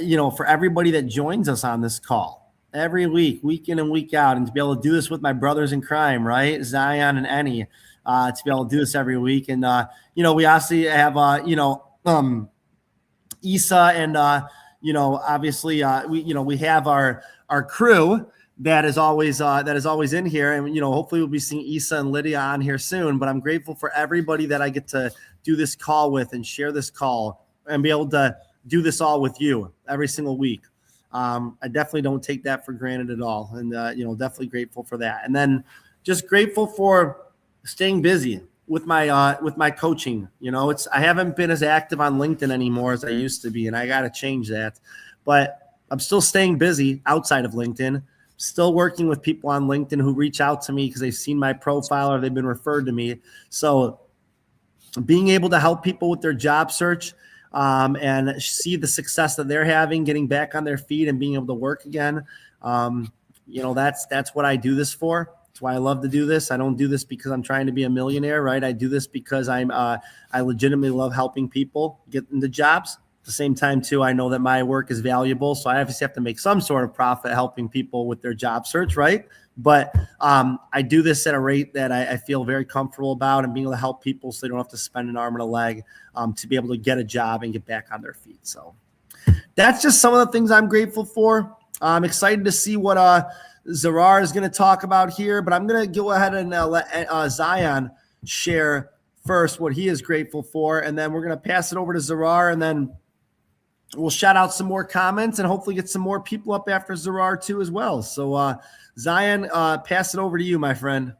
You know, for everybody that joins us on this call every week, week in and week out, and to be able to do this with my brothers in crime, right? Zion and Ennie, to be able to do this every week. And, you know, we obviously have, you know, Issa, and you know, obviously we have our crew that is always in here, and you know, hopefully we'll be seeing Issa and Lydia on here soon. But I'm grateful for everybody that I get to do this call with and share this call and be able to do this all with you every single week. I definitely don't take that for granted at all, and you know, definitely grateful for that. And then just grateful for staying busy with my coaching. You know, I haven't been as active on LinkedIn anymore as I used to be, and I got to change that. But I'm still staying busy outside of LinkedIn, still working with people on LinkedIn who reach out to me because they've seen my profile or they've been referred to me. So being able to help people with their job search and see the success that they're having, getting back on their feet and being able to work again. You know, that's what I do this for. That's why I love to do this. I don't do this because I'm trying to be a millionaire, right? I do this because I legitimately love helping people get into jobs. At the same time, too, I know that my work is valuable, so I obviously have to make some sort of profit helping people with their job search, right? But I do this at a rate that I feel very comfortable about, and being able to help people so they don't have to spend an arm and a leg to be able to get a job and get back on their feet. So that's just some of the things I'm grateful for. I'm excited to see what Zarar is going to talk about here, but I'm going to go ahead and let Zion share first what he is grateful for, and then we're going to pass it over to Zarar, and then we'll shout out some more comments and hopefully get some more people up after Zarar too as well. So Zion, pass it over to you, my friend.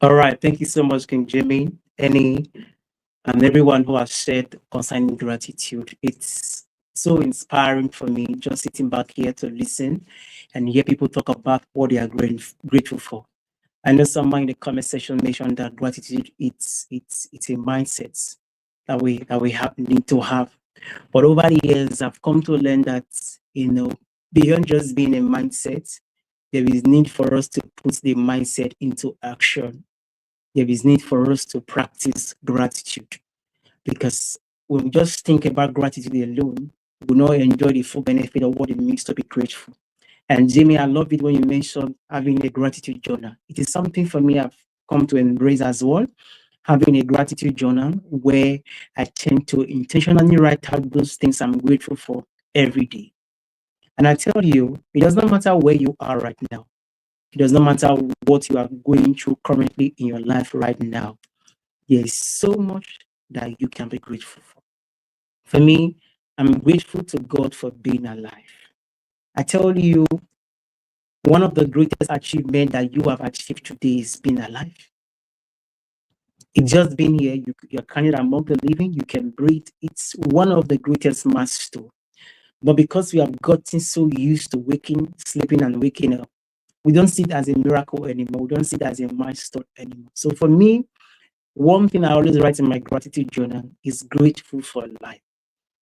All right. Thank you so much, King Jimmy, Ennie, and everyone who has shared concerning gratitude. It's so inspiring for me just sitting back here to listen and hear people talk about what they are grateful for. I know someone in the comment section mentioned that gratitude it's a mindset that we need to have. But over the years, I've come to learn that, you know, beyond just being a mindset, there is need for us to put the mindset into action. There is need for us to practice gratitude, because when we just think about gratitude alone, we will not enjoy the full benefit of what it means to be grateful. And Jamie, I love it when you mentioned having a gratitude journal. It is something for me I've come to embrace as well. Having a gratitude journal where I tend to intentionally write out those things I'm grateful for every day. And I tell you, it does not matter where you are right now. It does not matter what you are going through currently in your life right now. There is so much that you can be grateful for. For me, I'm grateful to God for being alive. I tell you, one of the greatest achievements that you have achieved today is being alive. It's just being here, you're counted among the living, you can breathe. It's one of the greatest milestones. But because we have gotten so used to waking, sleeping, and waking up, we don't see it as a miracle anymore. We don't see it as a milestone anymore. So for me, one thing I always write in my gratitude journal is grateful for life.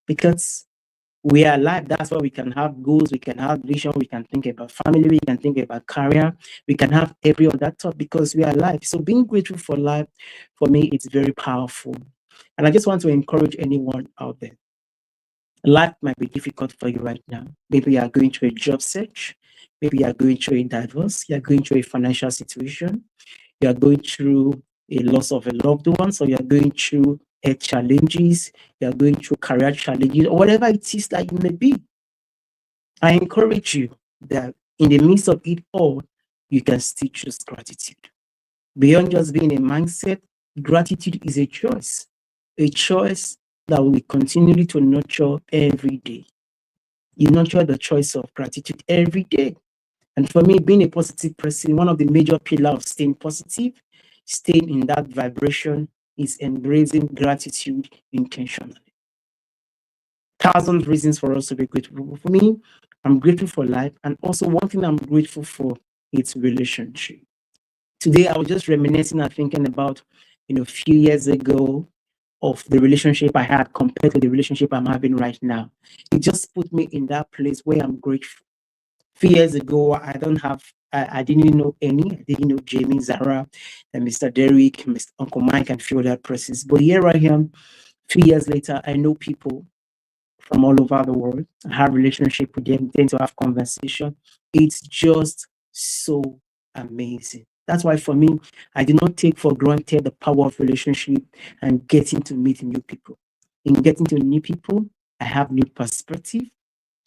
Because we are alive, that's why we can have goals, we can have vision, we can think about family, we can think about career, we can have every other thought because we are alive. So being grateful for life, for me, it's very powerful. And I just want to encourage anyone out there. Life might be difficult for you right now. Maybe you are going through a job search, maybe you are going through a divorce, you are going through a financial situation, you are going through a loss of a loved one, so you are going through health challenges, you are going through career challenges, or whatever it is that you may be. I encourage you that in the midst of it all, you can still choose gratitude. Beyond just being a mindset, gratitude is a choice that we continue to nurture every day. You nurture the choice of gratitude every day. And for me, being a positive person, one of the major pillars of staying positive, staying in that vibration, is embracing gratitude intentionally. 1,000 reasons for us to be grateful. For me, I'm grateful for life. And also one thing I'm grateful for is relationship. Today, I was just reminiscing and thinking about, a few years ago of the relationship I had compared to the relationship I'm having right now. It just put me in that place where I'm grateful. A few years ago, I didn't know any. I didn't know Jamie, Zara, and Mr. Derek, Mr. Uncle Mike, and a few other persons. But here I am, a few years later, I know people from all over the world. I have relationship with them, tend to have conversation. It's just so amazing. That's why for me, I do not take for granted the power of relationship and getting to meet new people. In getting to new people, I have new perspective.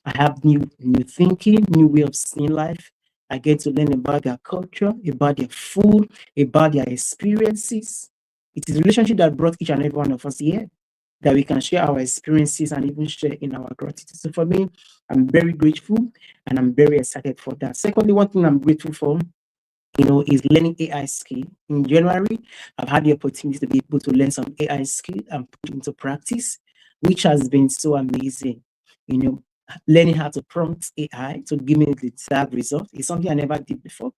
I have new thinking, new way of seeing life. I get to learn about their culture, about their food, about their experiences. It is a relationship that brought each and every one of us here, that we can share our experiences and even share in our gratitude. So for me, I'm very grateful and I'm very excited for that. Secondly, one thing I'm grateful for, is learning AI skill. In January, I've had the opportunity to be able to learn some AI skill and put into practice, which has been so amazing. Learning how to prompt AI to give me the desired result is something I never did before.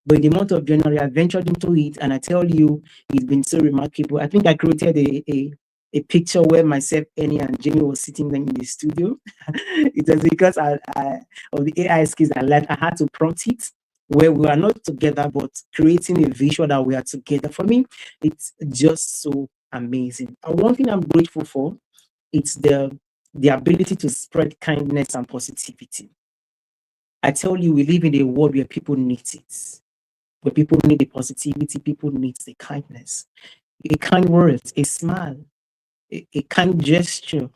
But in the month of January, I ventured into it, and I tell you, it's been so remarkable. I think I created a picture where myself, Annie, and Jamie was sitting there in the studio. It was because of the AI skills I learned. I had to prompt it where we are not together, but creating a visual that we are together. For me, it's just so amazing. And one thing I'm grateful for, it's the ability to spread kindness and positivity. I tell you, we live in a world where people need it. Where people need the positivity, people need the kindness. A kind word, a smile, a kind gesture,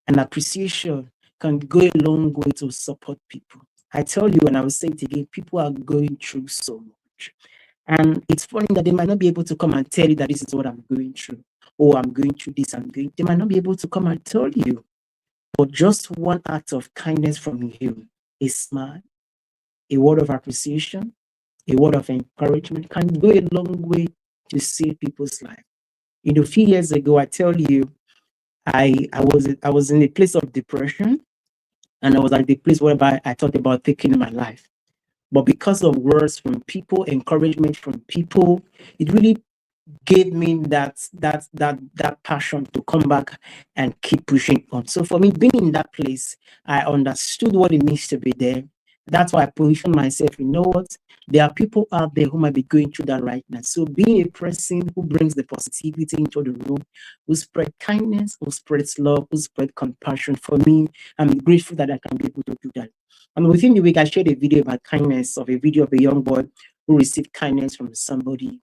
an appreciation can go a long way to support people. I tell you, and I will say it again, people are going through so much. And it's funny that they might not be able to come and tell you that this is what I'm going through. Oh, I'm going through this, they might not be able to come and tell you. But just one act of kindness from you, a smile, a word of appreciation, a word of encouragement can go a long way to save people's life. A few years ago, I tell you, I was in a place of depression, and I was at the place whereby I thought about taking my life. But because of words from people, encouragement from people, it really gave me that passion to come back and keep pushing on. So for me, being in that place, I understood what it means to be there, That's why I position myself. You know what? There are people out there who might be going through that right now. So being a person who brings the positivity into the room, who spread kindness, who spreads love, who spread compassion, for me, I'm grateful that I can be able to do that. And within the week, I shared a video about kindness, of a video of a young boy who received kindness from somebody.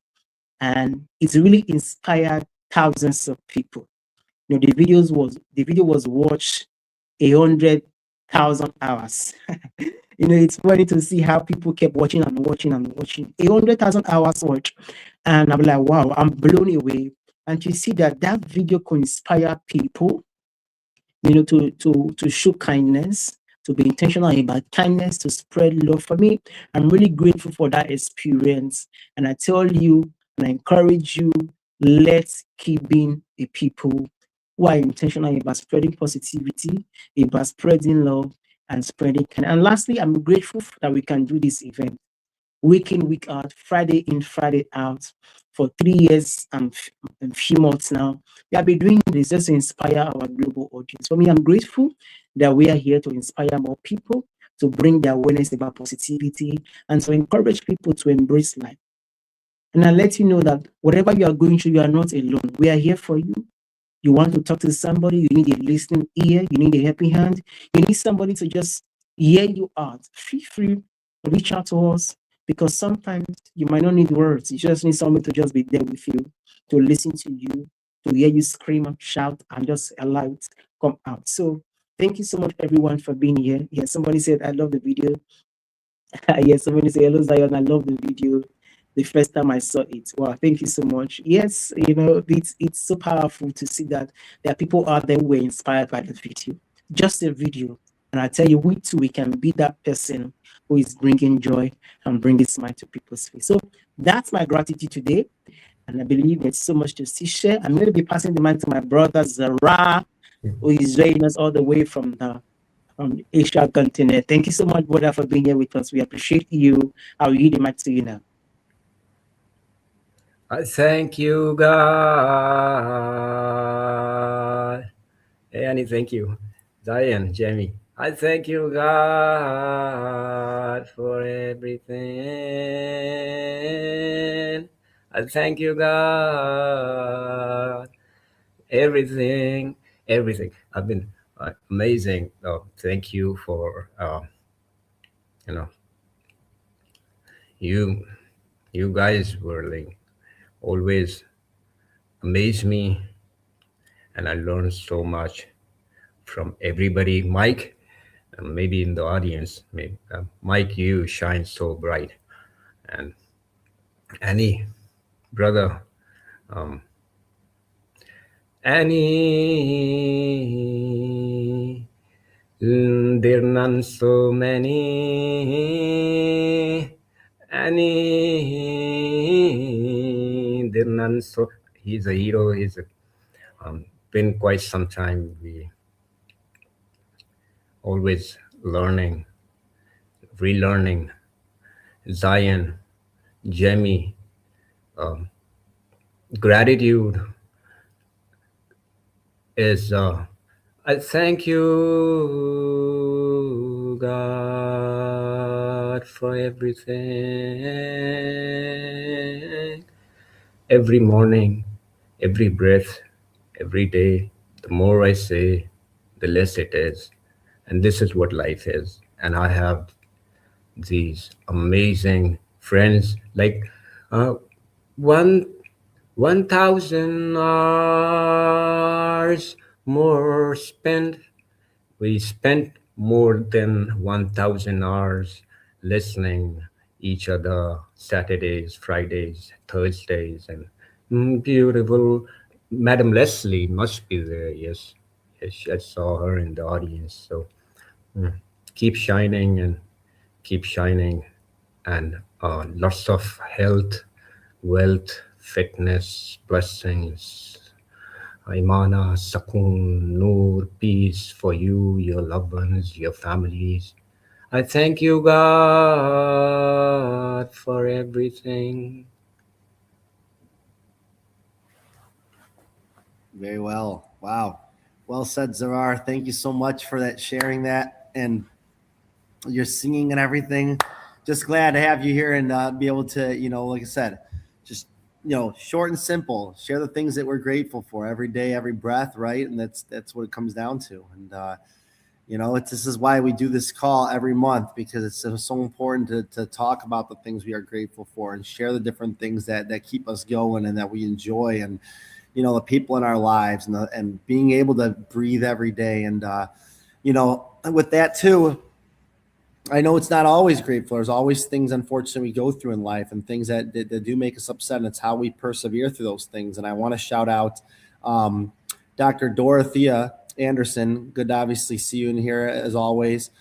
And it's really inspired thousands of people. You know, the video was watched 100,000 hours. You know, it's funny to see how people kept watching and watching and watching. 100,000 hours watch, and I'm like, wow, I'm blown away. And to see that video can inspire people, you know, to show kindness, to be intentional about kindness, to spread love. For me, I'm really grateful for that experience. And I tell you, and I encourage you, let's keep being a people who are intentional about spreading positivity, about spreading love, and spreading kindness. And lastly, I'm grateful that we can do this event week in, week out, Friday in, Friday out, for 3 years and a few months now. We have been doing this just to inspire our global audience. For me, I'm grateful that we are here to inspire more people, to bring the awareness about positivity, and to encourage people to embrace life. And I let you know that whatever you are going through, you are not alone. We are here for you. You want to talk to somebody, you need a listening ear, you need a helping hand, you need somebody to just hear you out. Feel free to reach out to us, because sometimes you might not need words. You just need someone to just be there with you, to listen to you, to hear you scream, shout, and just allow it come out. So thank you so much, everyone, for being here. Yeah, somebody said, I love the video. Yes, somebody said, hello, Zion, I love the video. The first time I saw it. Wow, thank you so much. Yes, you know, it's so powerful to see that there are people out there who were inspired by the video. Just a video. And I tell you, we too, we can be that person who is bringing joy and bringing smile to people's face. So that's my gratitude today. And I believe there's so much to see share. I'm going to be passing the mic to my brother, Zara, who is joining us all the way from the Asia continent. Thank you so much, brother, for being here with us. We appreciate you. I'll yield the mic to you now. I thank you, God. And thank you, Diane, Jamie. I thank you, God, for everything. I thank you, God. Everything. I've been amazing. Thank you for, you guys were like, always amaze me, and I learned so much from everybody. Mike, maybe in the audience, maybe Mike, you shine so bright, and Annie, brother, Annie, there are none so many. Annie, there are none so. He's a hero. He's been quite some time. We always learning, relearning. Zion, Jamie, gratitude is. I thank you, God, for everything. Every morning, every breath, every day, the more I say, the less it is. And this is what life is. And I have these amazing friends, like 1,000 hours more spent. We spent more than 1,000 hours listening each other, Saturdays, Fridays, Thursdays, and beautiful Madam Leslie must be there. Yes, I saw her in the audience. So keep shining and lots of health, wealth, fitness, blessings, Imana, Sakun, Noor, peace for you, your loved ones, your families. I thank you, God, for everything. Very well. Wow. Well said, Zarar. Thank you so much for that, sharing that. And your singing and everything. Just glad to have you here and be able to, like I said, just short and simple. Share the things that we're grateful for every day, every breath, right? And that's what it comes down to. And this is why we do this call every month, because it's so important to talk about the things we are grateful for and share the different things that keep us going and that we enjoy, and the people in our lives, and being able to breathe every day. And with that too, I know it's not always grateful. There's always things, unfortunately, we go through in life, and things that do make us upset, and it's how we persevere through those things. And I want to shout out Dr. Dorothea Anderson. Good to obviously see you in here as always.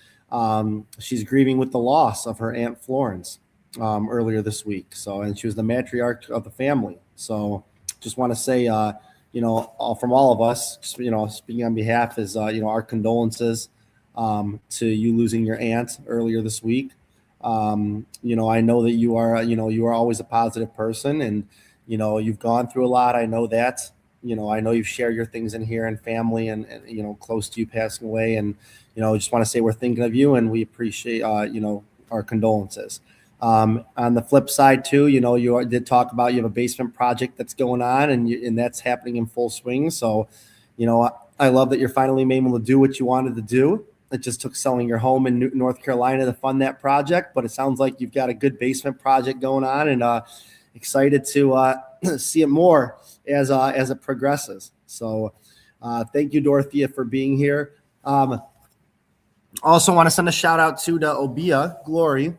She's grieving with the loss of her Aunt Florence earlier this week. And she was the matriarch of the family. So just want to say, from all of us, speaking on behalf, is our condolences to you losing your aunt earlier this week. I know that you are always a positive person, and you've gone through a lot. I know that. I know you've shared your things in here, and family, and close to you passing away, and just want to say we're thinking of you, and we appreciate our condolences. On the flip side too, you did talk about you have a basement project that's going on, and that's happening in full swing. So, I love that you're finally able to do what you wanted to do. It just took selling your home in North Carolina to fund that project, but it sounds like you've got a good basement project going on, and excited to see it more as it progresses. So thank you, Dorothea, for being here. Also want to send a shout out to Obia Glory,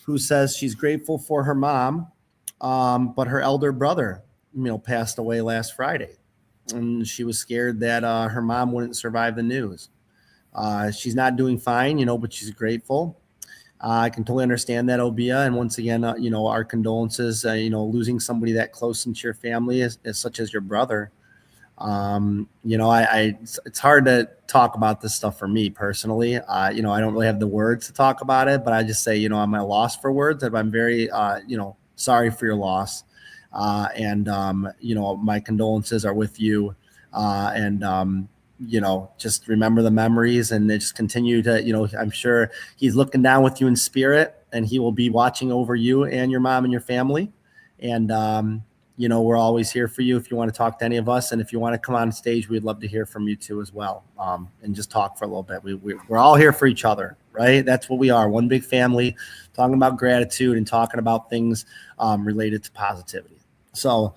who says she's grateful for her mom, but her elder brother, passed away last Friday, and she was scared that her mom wouldn't survive the news. She's not doing fine, but she's grateful. I can totally understand that, Obia. And once again, our condolences, losing somebody that close into your family as such as your brother. It's hard to talk about this stuff for me personally. I don't really have the words to talk about it, but I just say, I'm at a loss for words, and I'm very, sorry for your loss. My condolences are with you. Just remember the memories, and just continue to, I'm sure he's looking down with you in spirit, and he will be watching over you and your mom and your family. And, we're always here for you if you want to talk to any of us. And if you want to come on stage, we'd love to hear from you too as well. And just talk for a little bit. We're all here for each other, right? That's what we are. One big family, talking about gratitude and talking about things related to positivity. So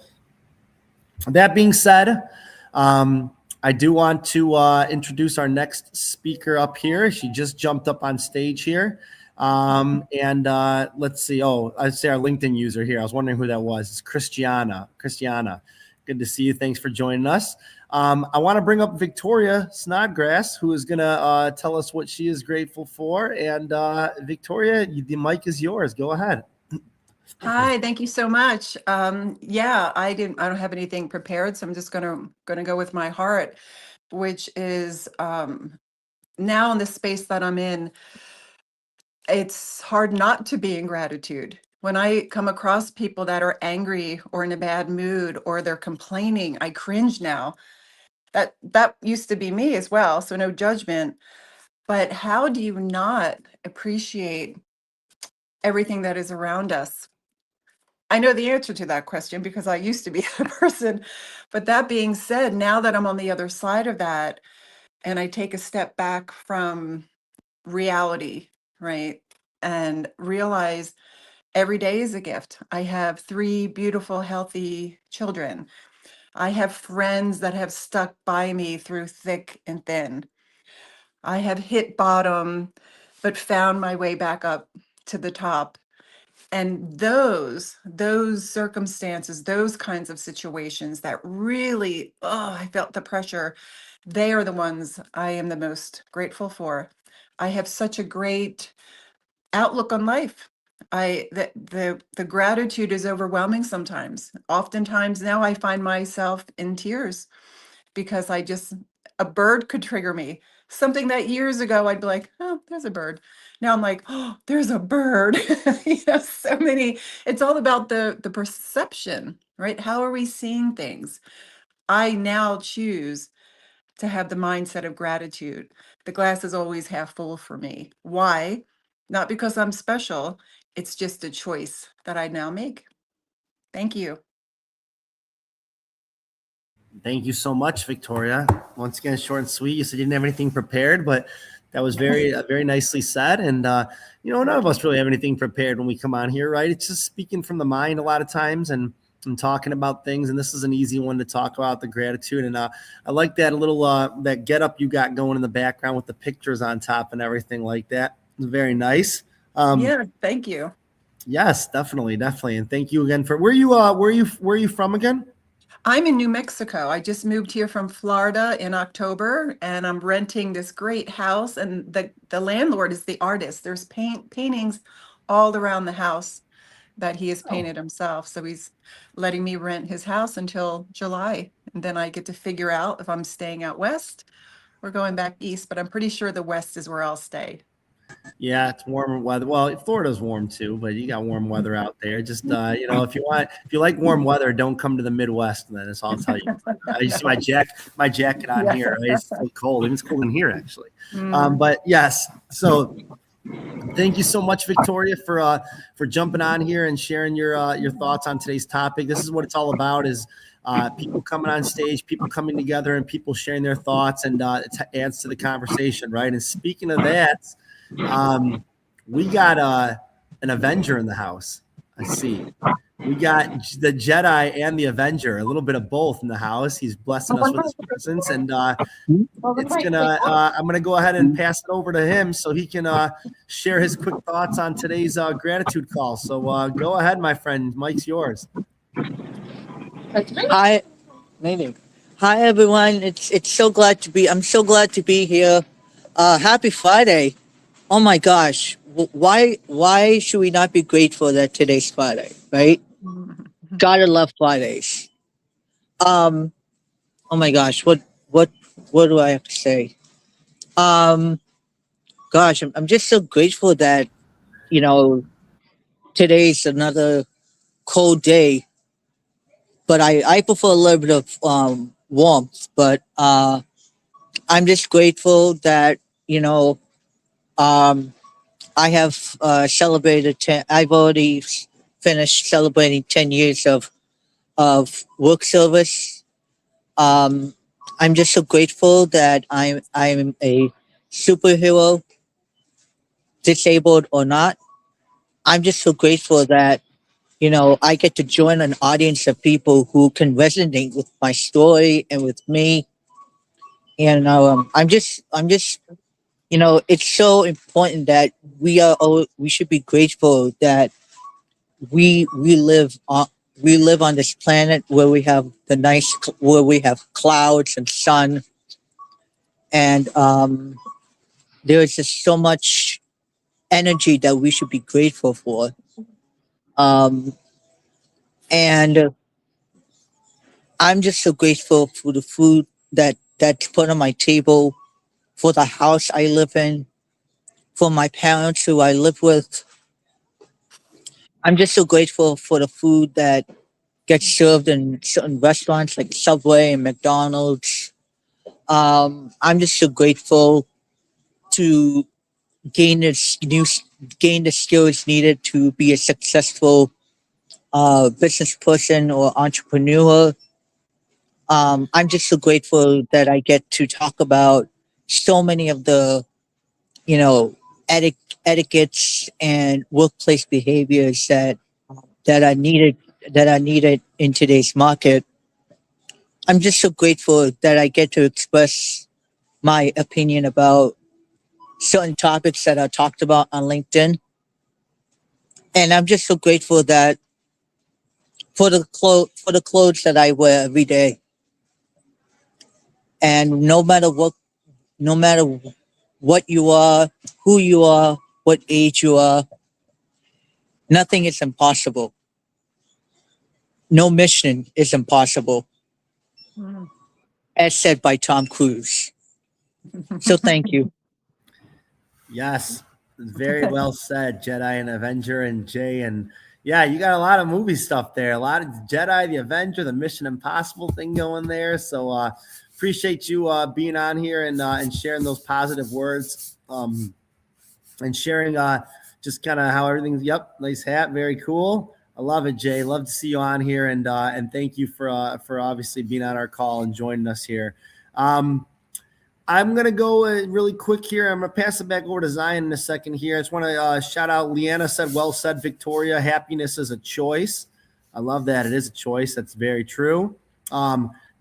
that being said, I do want to introduce our next speaker up here. She just jumped up on stage here. Let's see. Oh, I'd say our LinkedIn user here. I was wondering who that was. It's Christiana. Christiana, good to see you. Thanks for joining us. I want to bring up Victoria Snodgrass, who is going to tell us what she is grateful for. And Victoria, the mic is yours. Go ahead. Hi, thank you so much. I don't have anything prepared, so I'm just gonna go with my heart, which is now in the space that I'm in, it's hard not to be in gratitude. When I come across people that are angry or in a bad mood or they're complaining, I cringe now. That used to be me as well, so no judgment. But how do you not appreciate everything that is around us? I know the answer to that question because I used to be that person. But that being said, now that I'm on the other side of that and I take a step back from reality, right, and realize every day is a gift. I have 3 beautiful, healthy children. I have friends that have stuck by me through thick and thin. I have hit bottom, but found my way back up to the top. And those circumstances, those kinds of situations that really, I felt the pressure, they are the ones I am the most grateful for. I have such a great outlook on life. The gratitude is overwhelming sometimes. Oftentimes now I find myself in tears because a bird could trigger me. Something that years ago I'd be like, oh, there's a bird. Now I'm like, oh, there's a bird. So many. It's all about the perception, right? How are we seeing things? I now choose to have the mindset of gratitude the glass is always half full for me. Why? Not because I'm special. It's just a choice that I now make. Thank you. Thank you so much, Victoria. Once again, short and sweet. You said you didn't have anything prepared, but that was very nicely said. And, none of us really have anything prepared when we come on here, right? It's just speaking from the mind a lot of times and talking about things. And this is an easy one to talk about, the gratitude. And I like that little, that get up you got going in the background with the pictures on top and everything like that. It's very nice. Yeah, thank you. Yes, definitely. And thank you again for, where you from again? I'm in New Mexico. I just moved here from Florida in October, and I'm renting this great house. And the landlord is the artist. There's paintings all around the house that he has painted himself. So he's letting me rent his house until July, and then I get to figure out if I'm staying out west or going back east. But I'm pretty sure the west is where I'll stay. Yeah, it's warmer weather. Well, Florida's warm too, but you got warm weather out there. Just if you like warm weather, don't come to the Midwest. Then that's all I'll tell you. You see my jacket on here. Right? It's so cold. Even it's cold in here actually. But yes, so thank you so much, Victoria, for jumping on here and sharing your thoughts on today's topic. This is what it's all about: is people coming on stage, people coming together, and people sharing their thoughts, and it adds to the conversation, right? And speaking of that. We got an Avenger in the house. I see. We got the Jedi and the Avenger, a little bit of both in the house. He's blessing us with his presence, and it's gonna. I'm gonna go ahead and pass it over to him so he can share his quick thoughts on today's gratitude call. So go ahead, my friend. Mike's yours. Hi, hi everyone. It's so glad to be. I'm so glad to be here. Happy Friday. Oh my gosh, why should we not be grateful that today's Friday, right? Gotta love Fridays. Oh my gosh, what do I have to say? Gosh, I'm just so grateful that, today's another cold day, but I prefer a little bit of warmth, but I'm just grateful that, I have celebrated I've already finished celebrating 10 years of work service. I'm just so grateful that I'm a superhero, disabled or not. I'm just so grateful that I get to join an audience of people who can resonate with my story and with me. And I'm just it's so important that we should be grateful that we live on this planet where we have where we have clouds and sun, and there is just so much energy that we should be grateful for. And I'm just so grateful for the food that's put on my table, for the house I live in, for my parents who I live with. I'm just so grateful for the food that gets served in certain restaurants like Subway and McDonald's. I'm just so grateful to gain the skills needed to be a successful business person or entrepreneur. I'm just so grateful that I get to talk about so many of the, etiquettes and workplace behaviors that are needed in today's market. I'm just so grateful that I get to express my opinion about certain topics that are talked about on LinkedIn. And I'm just so grateful that for the clothes that I wear every day. And no matter what you are, who you are, what age you are, nothing is impossible. No mission is impossible, as said by Tom Cruise. So thank you. Yes, very well said, Jedi and Avenger and Jay. And Yeah, you got a lot of movie stuff there. A lot of Jedi, the Avenger, the Mission Impossible thing going there. So appreciate you being on here and sharing those positive words and sharing just kind of how everything's. Yep, nice hat, very cool. I love it, Jay. Love to see you on here and thank you for obviously being on our call and joining us here. I'm going to go really quick here. I'm going to pass it back over to Zion in a second here. I just want to shout out Leanna said, well said, Victoria. Happiness is a choice. I love that. It is a choice. That's very true.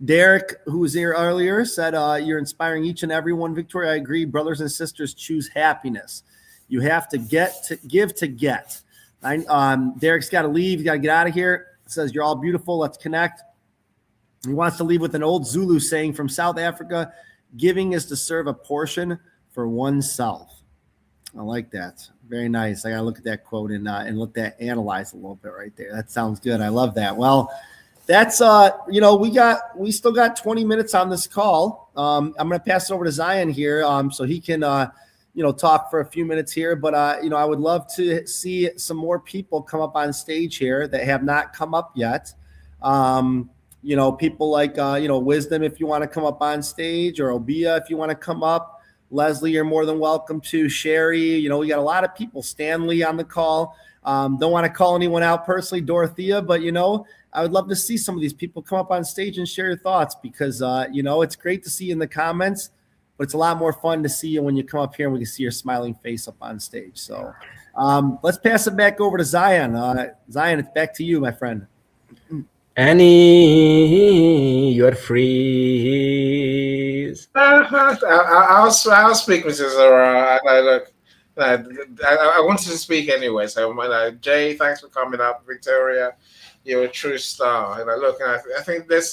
Derek, who was here earlier, said, you're inspiring each and every one. Victoria, I agree. Brothers and sisters, choose happiness. You have to give to get. Derek's got to leave. You got to get out of here. It says, you're all beautiful. Let's connect. He wants to leave with an old Zulu saying from South Africa, giving is to serve a portion for oneself. I like that. Very nice. I got to look at that quote and look at analyze a little bit right there. That sounds good. I love that. Well, that's we still got 20 minutes on this call. I'm going to pass it over to Zion here so he can talk for a few minutes here. But I would love to see some more people come up on stage here that have not come up yet. People like, Wisdom, if you want to come up on stage, or Obia, if you want to come up. Leslie, you're more than welcome to. Sherry, we got a lot of people. Stanley on the call. Don't want to call anyone out personally, Dorothea, but, I would love to see some of these people come up on stage and share your thoughts because, it's great to see you in the comments, but it's a lot more fun to see you when you come up here and we can see your smiling face up on stage. So let's pass it back over to Zion. Zion, it's back to you, my friend. Annie, you're free. I'll speak, Mrs. Zara. I wanted to speak anyway. So, Jay, thanks for coming up. Victoria, you're a true star. I think there's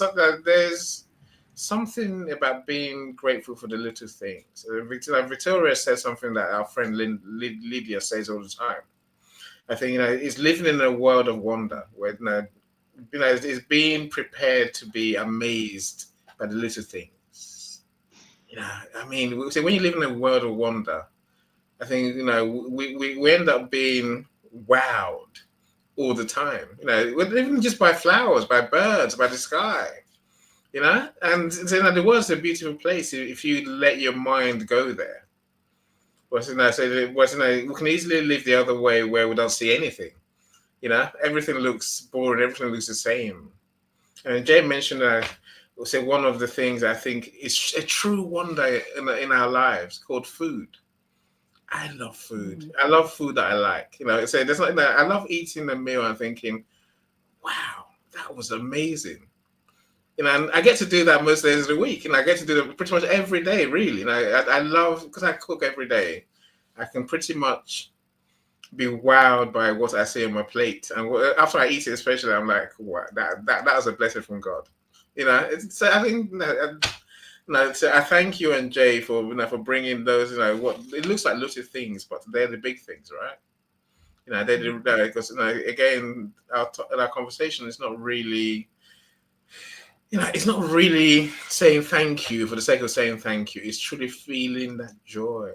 something about being grateful for the little things. Victoria said something that our friend Lydia says all the time. I think it's living in a world of wonder where is being prepared to be amazed by the little things. When you live in a world of wonder, I think we end up being wowed all the time. Even just by flowers, by birds, by the sky. And the world's a beautiful place if you let your mind go there. We can easily live the other way where we don't see anything. Everything looks boring, everything looks the same. And Jay mentioned one of the things I think is a true wonder in our lives called food. I love food. I love food that I like. There's like that. I love eating a meal and thinking, wow, that was amazing. And I get to do that most days of the week. And I get to do that pretty much every day, really. I love, because I cook every day, I can pretty much be wowed by what I see on my plate, and after I eat it, especially, I'm like, "Wow, that was a blessing from God." So I think, so I thank you and Jay for bringing those. What it looks like little things, but they're the big things, right? Because again, our conversation is not really, it's not really saying thank you for the sake of saying thank you. It's truly feeling that joy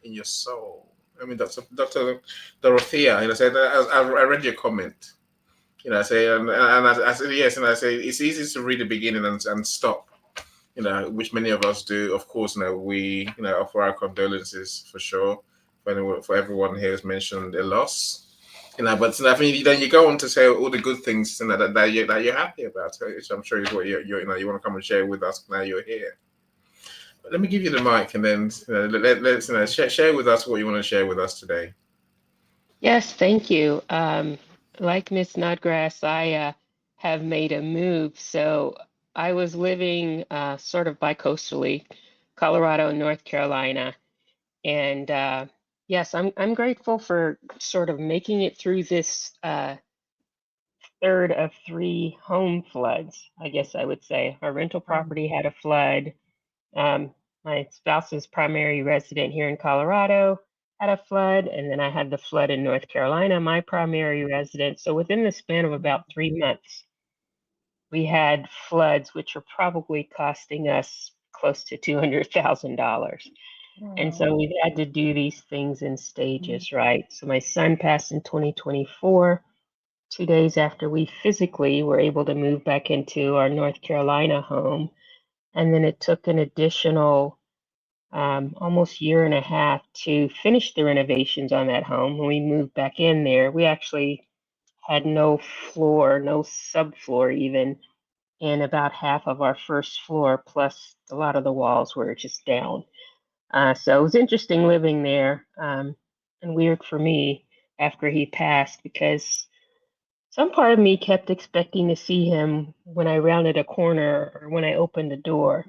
in your soul. Dr. Dorothea, I read your comment. I said yes, and I say it's easy to read the beginning and stop. Which many of us do. Of course, we offer our condolences for sure for everyone here who's mentioned a loss. But then you go on to say all the good things that you're happy about. So I'm sure is what you want to come and share with us now you're here. Let me give you the mic, and then let's share with us what you want to share with us today. Yes, thank you. Like Miss Nutgrass, I have made a move. So I was living sort of bicoastally, Colorado and North Carolina, and yes, I'm grateful for sort of making it through this third of 3 home floods. I guess I would say our rental property had a flood. My spouse's primary resident here in Colorado had a flood, and then I had the flood in North Carolina, my primary residence. So within the span of about 3 months, we had floods, which are probably costing us close to $200,000. And so we've had to do these things in stages, right? So my son passed in 2024. 2 days after we physically were able to move back into our North Carolina home. And then it took an additional almost year and a half to finish the renovations on that home. When we moved back in there, we actually had no floor, no subfloor even, in about half of our first floor, plus a lot of the walls were just down. So it was interesting living there, and weird for me after he passed, because some part of me kept expecting to see him when I rounded a corner or when I opened a door.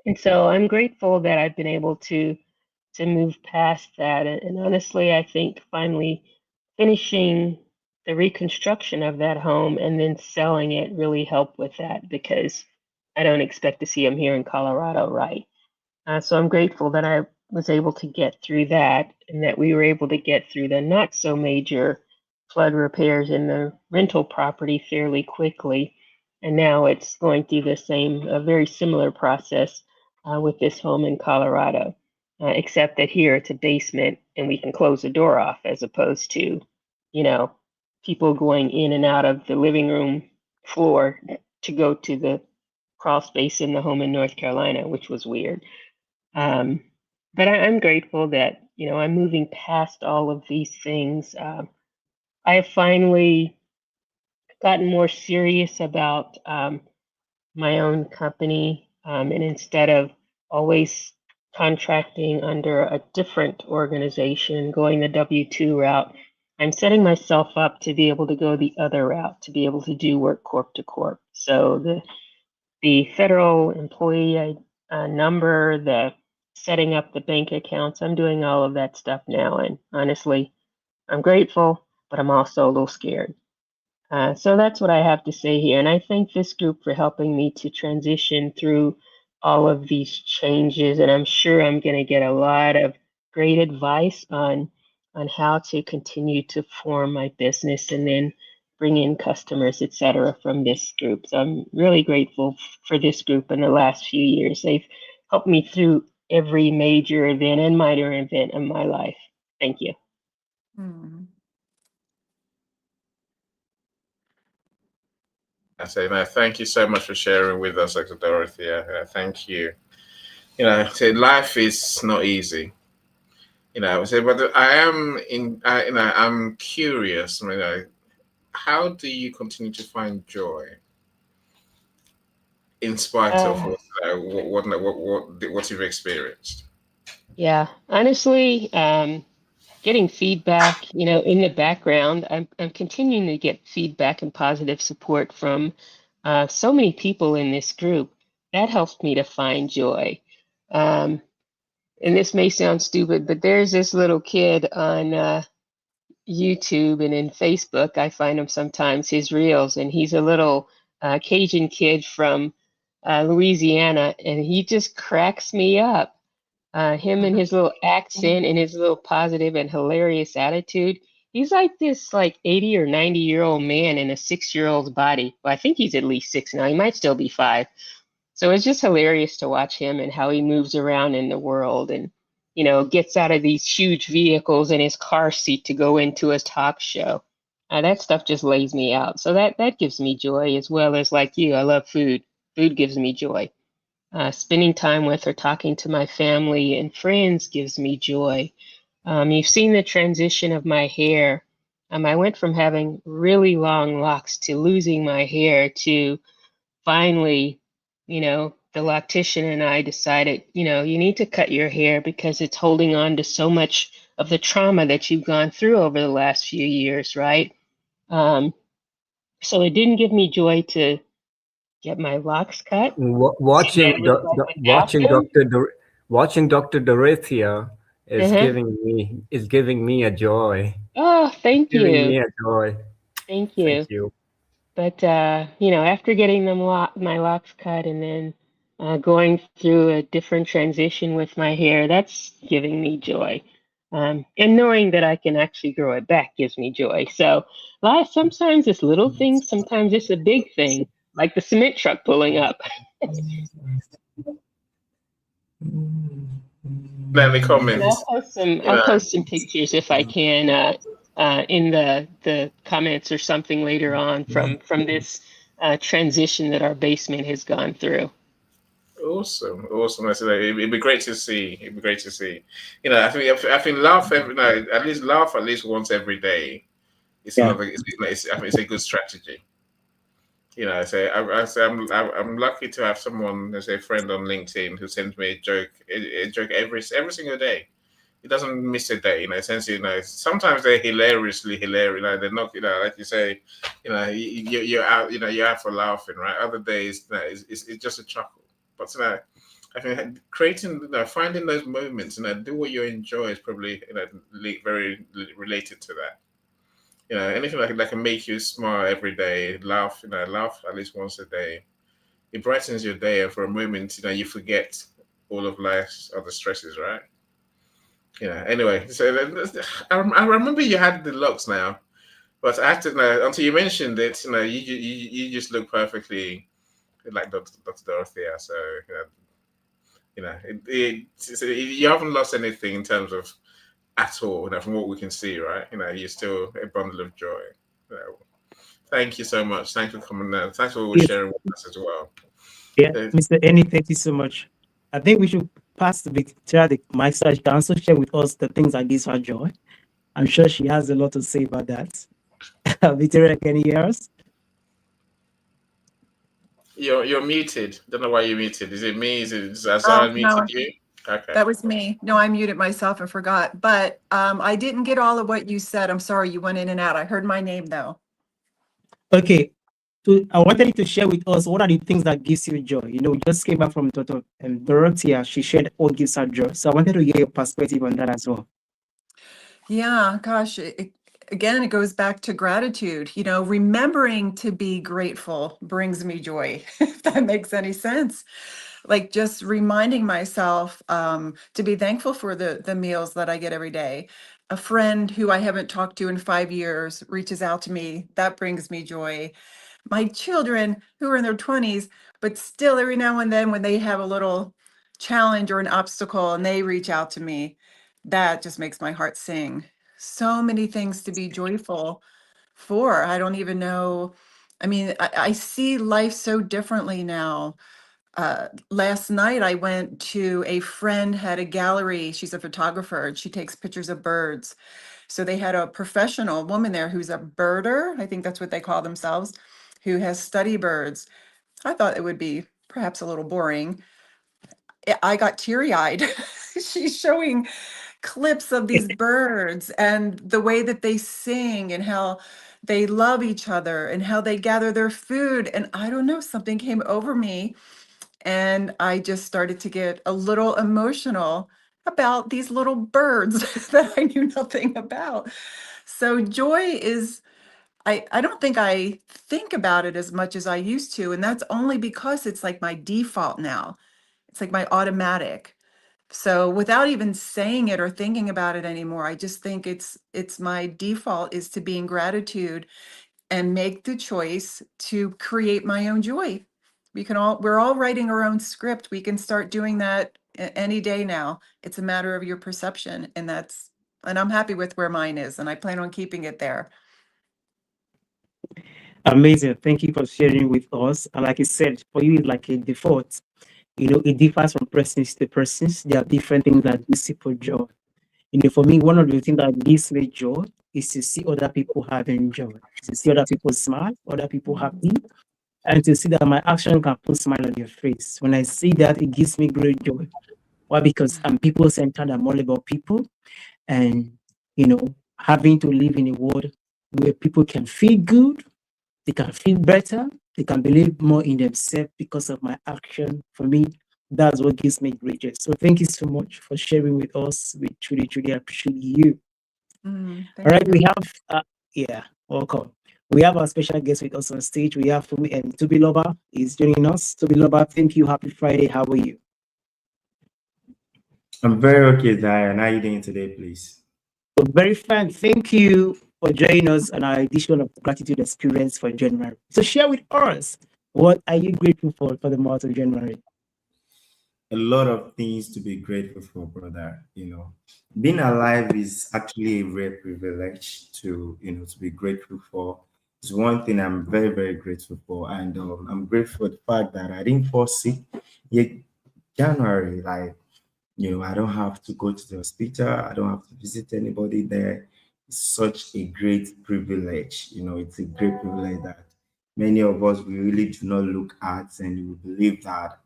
And so I'm grateful that I've been able to move past that. And honestly, I think finally finishing the reconstruction of that home and then selling it really helped with that, because I don't expect to see him here in Colorado, right? So I'm grateful that I was able to get through that, and that we were able to get through the not so major flood repairs in the rental property fairly quickly. And now it's going through the same, a very similar process with this home in Colorado, except that here it's a basement and we can close the door off, as opposed to, you know, people going in and out of the living room floor to go to the crawl space in the home in North Carolina, which was weird. But I'm grateful that, you know, I'm moving past all of these things. I have finally gotten more serious about my own company, and instead of always contracting under a different organization, going the W-2 route, I'm setting myself up to be able to go the other route, to be able to do work corp to corp. So the federal employee number, the setting up the bank accounts, I'm doing all of that stuff now. And honestly, I'm grateful, but I'm also a little scared. So that's what I have to say here. And I thank this group for helping me to transition through all of these changes. And I'm sure I'm going to get a lot of great advice on how to continue to form my business and then bring in customers, et cetera, from this group. So I'm really grateful for this group in the last few years. They've helped me through every major event and minor event in my life. Thank you. I say, no, thank you so much for sharing with us, Dr. Dorothea. Thank you. You know, say life is not easy. You know, I say, but I'm curious. You know, how do you continue to find joy in spite of what you've experienced? Yeah, honestly, getting feedback, you know, in the background, I'm continuing to get feedback and positive support from so many people in this group. That helps me to find joy. And this may sound stupid, but there's this little kid on YouTube and in Facebook. I find him sometimes, his reels, and he's a little Cajun kid from Louisiana, and he just cracks me up. Him and his little accent and his little positive and hilarious attitude. He's like this 80 or 90-year-old man in a 6-year-old's body. Well, I think he's at least 6 now. He might still be 5. So it's just hilarious to watch him and how he moves around in the world, and, you know, gets out of these huge vehicles in his car seat to go into a talk show. That stuff just lays me out. So that gives me joy, as well as, like you, I love food. Food gives me joy. Spending time with or talking to my family and friends gives me joy. You've seen the transition of my hair. I went from having really long locks to losing my hair to finally, you know, the loctician and I decided, you know, you need to cut your hair because it's holding on to so much of the trauma that you've gone through over the last few years, right? So it didn't give me joy to get my locks cut. Watching Dr. Dorothea is giving me a joy. Oh, thank you. Giving me a joy. Thank you. Thank you. But you know, after getting my locks cut and then going through a different transition with my hair, that's giving me joy. And knowing that I can actually grow it back gives me joy. So sometimes it's little things, sometimes it's a big thing, like the cement truck pulling up. Let me comment. I'll post some pictures if I can in the comments or something later on from this transition that our basement has gone through. Awesome. I said it'd be great to see. It'd be great to see. You know, I think laugh every night. At least laugh at least once every day. It's Yeah. another. I think it's a good strategy. You know, I'm lucky to have someone as a friend on LinkedIn who sends me a joke every single day. He doesn't miss a day. You know, essentially, you know, sometimes they're hilariously hilarious. You know, they're not. You know, like you say, you know, you're out. You know, you're out for laughing, right? Other days, you know, it's just a chuckle. But you know, I think creating, you know, finding those moments, you know, do what you enjoy is probably, you know, very related to that. You know, anything that can make you smile every day, laugh, you know, laugh at least once a day. It brightens your day, and for a moment, you know, you forget all of life's other stresses, right? You know. Anyway, so I remember you had the locks now, but I had to know until you mentioned it. You know, you just look perfectly like Dr. Dorothea. So you haven't lost anything in terms of at all. You know, from what we can see, right? You know, you're still a bundle of joy. You know, thank you so much. Thanks for coming down. Thanks for always sharing with us as well. Yeah, Mr. Annie, thank you so much. I think we should pass the Victoria the mic so she can also share with us the things that gives her joy. I'm sure she has a lot to say about that. Victoria, can you hear us? You're muted. Don't know why you're muted. Is it me? Has Azan muted you? Okay. That was me. No, I muted myself and forgot. But I didn't get all of what you said. I'm sorry, you went in and out. I heard my name though. Okay. So I wanted you to share with us what are the things that gives you joy. You know, we just came back from Dr. Dorothea. She shared what gives her joy. So I wanted to hear your perspective on that as well. Yeah, gosh, again, it goes back to gratitude. You know, remembering to be grateful brings me joy, if that makes any sense. Like just reminding myself to be thankful for the meals that I get every day. A friend who I haven't talked to in 5 years reaches out to me. That brings me joy. My children who are in their 20s, but still every now and then when they have a little challenge or an obstacle and they reach out to me, that just makes my heart sing. So many things to be joyful for. I don't even know. I mean, I see life so differently now. Last night I went to a friend had a gallery. She's a photographer and she takes pictures of birds. So they had a professional woman there who's a birder. I think that's what they call themselves, who has study birds. I thought it would be perhaps a little boring. I got teary-eyed. She's showing clips of these birds and the way that they sing and how they love each other and how they gather their food. And I don't know, something came over me and I just started to get a little emotional about these little birds that I knew nothing about. So joy is, I don't think I think about it as much as I used to. And that's only because it's like my default now. It's like my automatic. So without even saying it or thinking about it anymore, I just think it's my default is to be in gratitude and make the choice to create my own joy. We're all writing our own script. We can start doing that any day now. It's a matter of your perception, and I'm happy with where mine is, and I plan on keeping it there. Amazing. Thank you for sharing with us. And like I said, for you, it's like a default. You know, it differs from persons to persons. There are different things that gives people joy. You know, for me, one of the things that gives me joy is to see other people having joy, to see other people smile, other people happy, and to see that my action can put a smile on your face. When I see that, it gives me great joy. Why? Because I'm people-centered, I'm all about people. And, you know, having to live in a world where people can feel good, they can feel better, they can believe more in themselves because of my action. For me, that's what gives me great joy. So thank you so much for sharing with us. We truly, truly appreciate you. All right, we have, welcome. We have our special guest with us on stage. We have Fumi and Tobiloba is joining us. Tobiloba, thank you. Happy Friday. How are you? I'm very okay, Diane. How are you doing today, please? Very fine. Thank you for joining us on our edition of Gratitude Experience for January. So share with us, what are you grateful for the month of January? a lot of things to be grateful for, brother. Being alive is actually a rare privilege to be grateful for. It's one thing I'm very, very grateful for. And I'm grateful for the fact that I didn't fall sick. Yet, January, like, I don't have to go to the hospital. I don't have to visit anybody there. It's such a great privilege. It's a great privilege that many of us we really do not look at, and we believe that,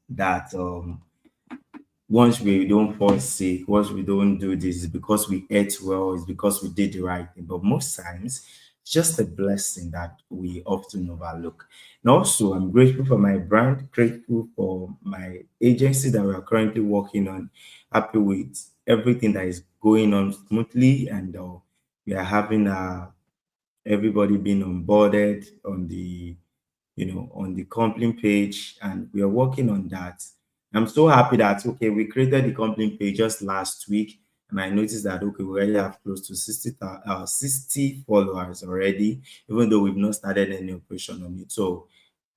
that once we don't fall sick, once we don't do this, it's because we ate well, it's because we did the right thing. But most times, it's just a blessing that we often overlook. And also, I'm grateful for my brand, grateful for my agency that we are currently working on, happy with everything that is going on smoothly, and we are having everybody being onboarded on the on the company page, and we are working on that. I'm so happy that okay, we created the company page just last week, and I noticed that okay, we already have close to 60 followers already, even though we've not started any operation on it. So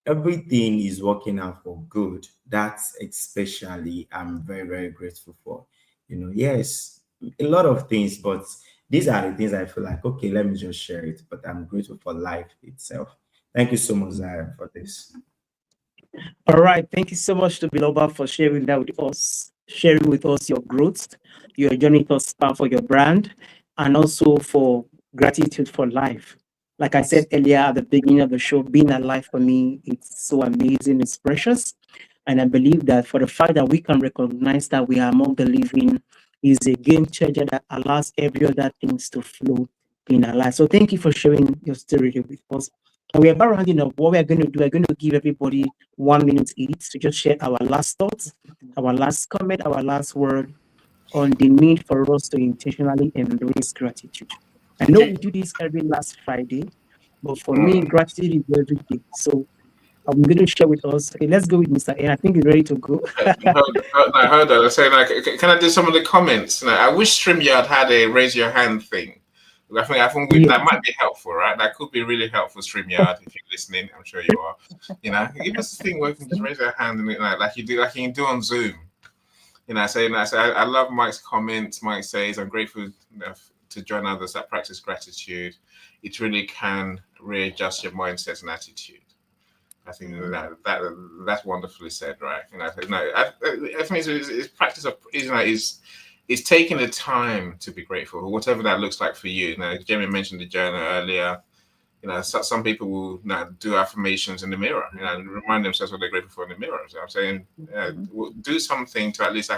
everything is working out for good. That's especially I'm very, very grateful for. Yes, a lot of things, but these are the things I feel like okay, let me just share it. But I'm grateful for life itself. Thank you so much, Zion, for this. All right. Thank you so much to Biloba for sharing that with us, sharing with us your growth, your journey thus far for your brand, and also for gratitude for life. Like I said earlier at the beginning of the show, being alive for me, it's so amazing, it's precious. And I believe that for the fact that we can recognize that we are among the living is a game changer that allows every other things to flow in our life. So thank you for sharing your story with us. And we're about rounding up. What we're going to do, we're going to give everybody 1 minute each to just share our last thoughts, our last comment, our last word on the need for us to intentionally embrace gratitude. I know we do this every last Friday, but for me, gratitude is every day. So I'm going to share with us. Okay, let's go with Mr. N. I think he's ready to go. I heard that. I say, like, can I do some of the comments? I wish StreamYard had a raise your hand thing. I think that might be helpful, right? That could be really helpful, StreamYard, if you're listening. I'm sure you are. Give us a thing where you can just raise your hand and like you can do on Zoom. I love Mike's comments. Mike says, I'm grateful to join others that practice gratitude. It really can readjust your mindset and attitude. I think that's wonderfully said, right? I think it's practice of is taking the time to be grateful, whatever that looks like for you. Jamie mentioned the journal earlier. Some people will do affirmations in the mirror, and remind themselves what they're grateful for in the mirror. So I'm saying, do something to at least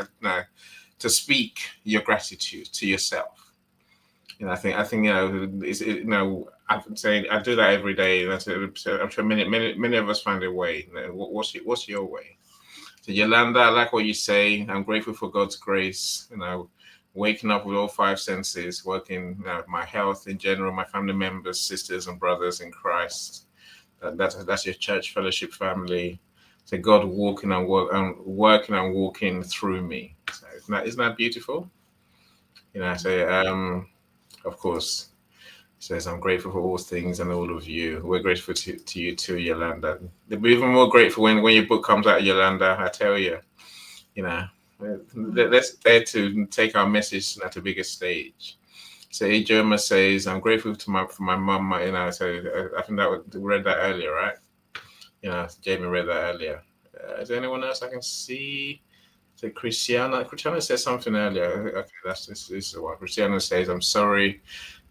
to speak your gratitude to yourself. I think I'm saying I do that every day. I'm sure many of us find a way. What's your way? So Yolanda, I like what you say. I'm grateful for God's grace. Waking up with all 5 senses, working my health in general, my family members, sisters and brothers in Christ. That's your church fellowship family. So God working and walking through me. So isn't that beautiful? Of course. Says, I'm grateful for all things and all of you. We're grateful to you too, Yolanda. They'll be even more grateful when your book comes out, Yolanda. I tell you, let's dare to take our message at a bigger stage. So Ijoma says, I'm grateful for my mum. So I think we read that earlier, right? Jamie read that earlier. Is there anyone else I can see? So Christiana said something earlier. Okay, this is the one. Christiana says, I'm sorry.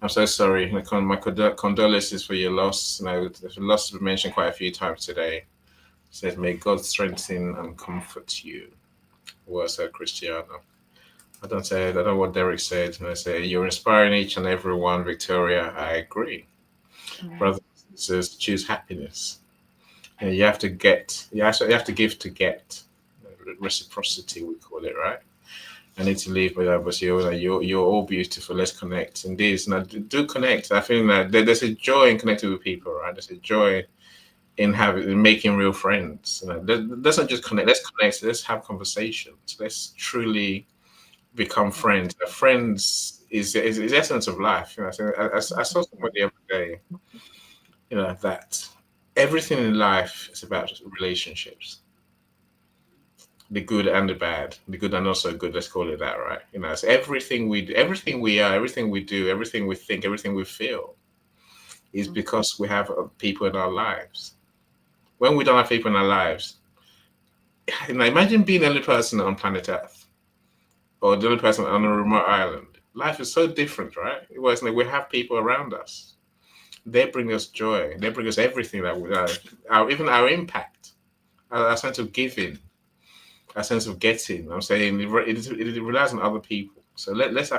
I'm so sorry. My condolences for your loss. The loss was mentioned quite a few times today. It says, may God strengthen and comfort you. Well said, Christiana. I don't know what Derek said. I say, you're inspiring each and every one, Victoria. I agree. Brothers and sisters, choose happiness. You have to get. You have to give to get. Reciprocity, we call it, right? I need to leave with that, but you're all beautiful. Let's connect. Indeed, do connect. I think that there's a joy in connecting with people, right? There's a joy in making real friends. Let's not just connect. Let's connect. Let's have conversations. Let's truly become friends. Friends is the essence of life. I saw somebody the other day. That everything in life is about relationships. the good and the bad, the good and not so good. Let's call it that, right? You know, it's everything we do, everything we are, everything we do, everything we think, everything we feel, is because we have people in our lives. When we don't have people in our lives, you know, imagine being the only person on planet Earth, or the only person on a remote island. Life is so different, right? Whereas we have people around us. They bring us joy. They bring us everything that we even our impact, our sense of giving, our sense of getting. I'm saying it relies on other people. So let's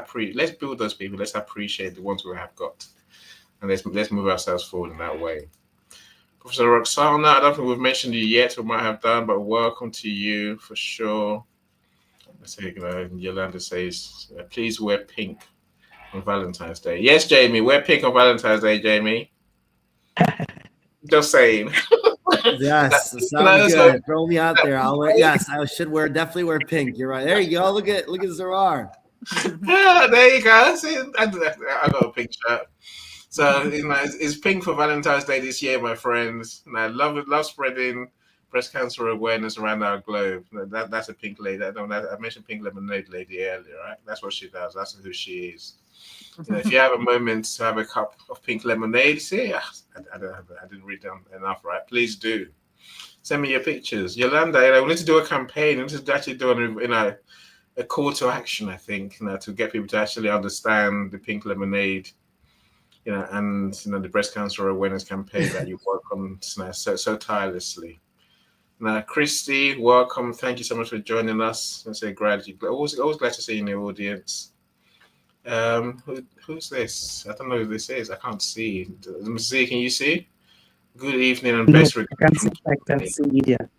build those people. Let's appreciate the ones we have got, and let's move ourselves forward in that way. Professor Roxana, I don't think we've mentioned you yet. We might have done, but welcome to you for sure. Let's see, Yolanda says, please wear pink on Valentine's Day. Yes, Jamie, wear pink on Valentine's Day, Jamie. Just saying. Yes, sounds good. Throw me out there. I'll wear. Yes, I should definitely wear pink. You're right. There you go. Look at Zarar. Yeah, there you go. See, I got a pink shirt. So it's pink for Valentine's Day this year, my friends. And I love spreading breast cancer awareness around our globe. That's a pink lady. I mentioned Pink Lemonade Lady earlier, right? That's what she does. That's who she is. You know, if you have a moment to have a cup of pink lemonade, see, I didn't read them enough, right? Please do. Send me your pictures. Yolanda, we need to do a campaign. We need to actually do a call to action, I think, to get people to actually understand the pink lemonade, and the breast cancer awareness campaign that you work on so tirelessly. Now, Christy, welcome. Thank you so much for joining us. I say gratitude. Always glad to see you in the audience. Who's this? I don't know who this is. I can't see. Z, can you see? Good evening and best regards. I can see media.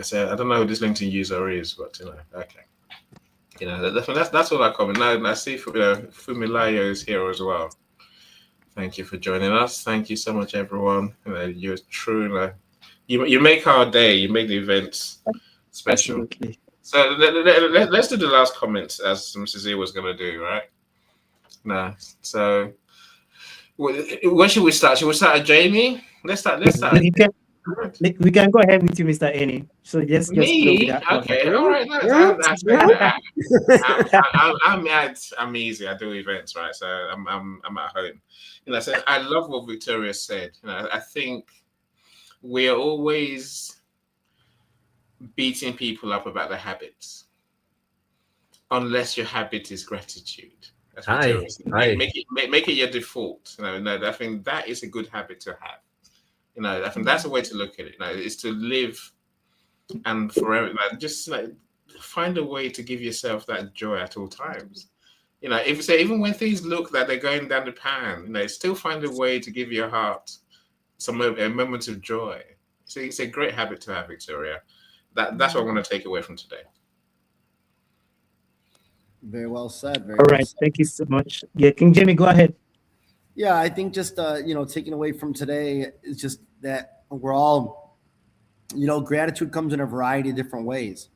So I don't know who this LinkedIn user is, but okay. That's all I comment. Now I see Fumilayo is here as well. Thank you for joining us. Thank you so much, everyone. You're true. You make our day. You make the events special. Absolutely. So let's do the last comments as Mrs. Z was going to do, right? So where should we start? Should we start at Jamie? Let's start. We can go ahead with you, Mr. Annie. So just me. Okay, all right. I'm easy. I do events, right? So I'm at home. So I love what Victoria said. I think we are always beating people up about their habits, unless your habit is gratitude. That's what make it your default. I think that is a good habit to have. I think that's a way to look at it. Is to live and forever. Just find a way to give yourself that joy at all times. If you say even when things look that they're going down the pan, still find a way to give your heart a moment of joy. So it's a great habit to have, Victoria. That's what I want to take away from today. Very well said. All right. Thank you so much. Yeah, King Jamie, go ahead. Yeah, I think just taking away from today is just that we're all, gratitude comes in a variety of different ways,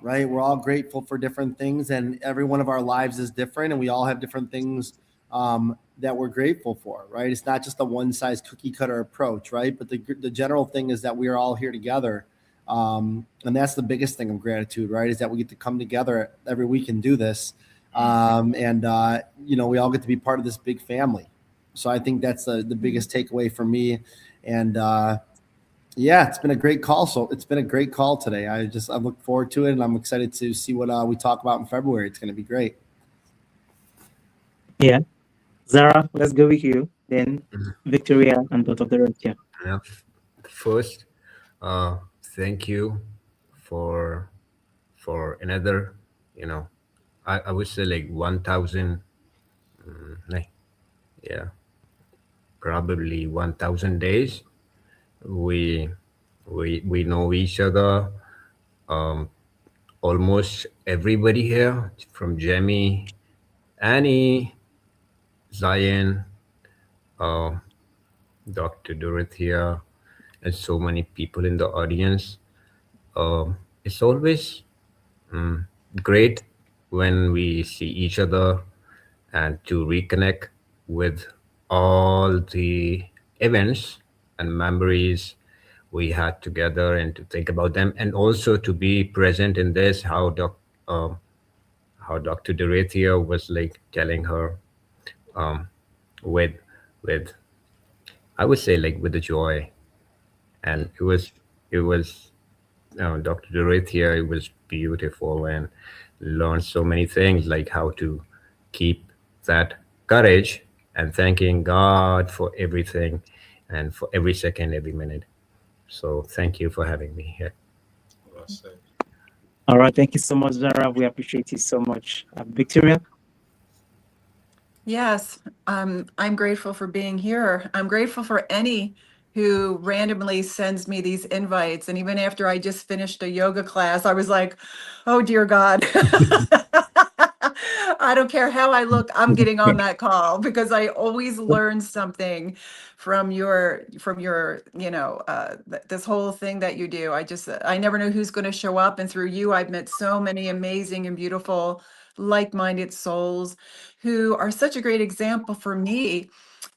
right? We're all grateful for different things, and every one of our lives is different, and we all have different things that we're grateful for, right? It's not just a one size cookie cutter approach, right? But the general thing is that we are all here together. And that's the biggest thing of gratitude, right? Is that we get to come together every week and do this. We all get to be part of this big family. So I think that's the biggest takeaway for me. And it's been a great call. So it's been a great call today. I look forward to it, and I'm excited to see what we talk about in February. It's going to be great. Yeah. Zara, let's go with you. Then Victoria and both of the rest. Yeah. First, thank you for another, I would say like 1,000, probably 1,000 days. We know each other. Almost everybody here, from Jamie, Annie, Zion, Dr. Dorothea, and so many people in the audience. It's always great when we see each other and to reconnect with all the events and memories we had together, and to think about them, and also to be present in this, how Dr. Dorothea was like telling her, um, with with I would say like with the joy, and it was Dr. Dorothea. It was beautiful, and learned so many things, like how to keep that courage, and thanking God for everything, and for every second, every minute. So thank you for having me here. Awesome. All right, thank you so much, Zara. We appreciate you so much. Victoria? Yes, I'm grateful for being here. I'm grateful for any who randomly sends me these invites. And even after I just finished a yoga class, I was like, oh dear God. I don't care how I look, I'm getting on that call because I always learn something from your, this whole thing that you do. I never know who's going to show up. And through you, I've met so many amazing and beautiful like-minded souls who are such a great example for me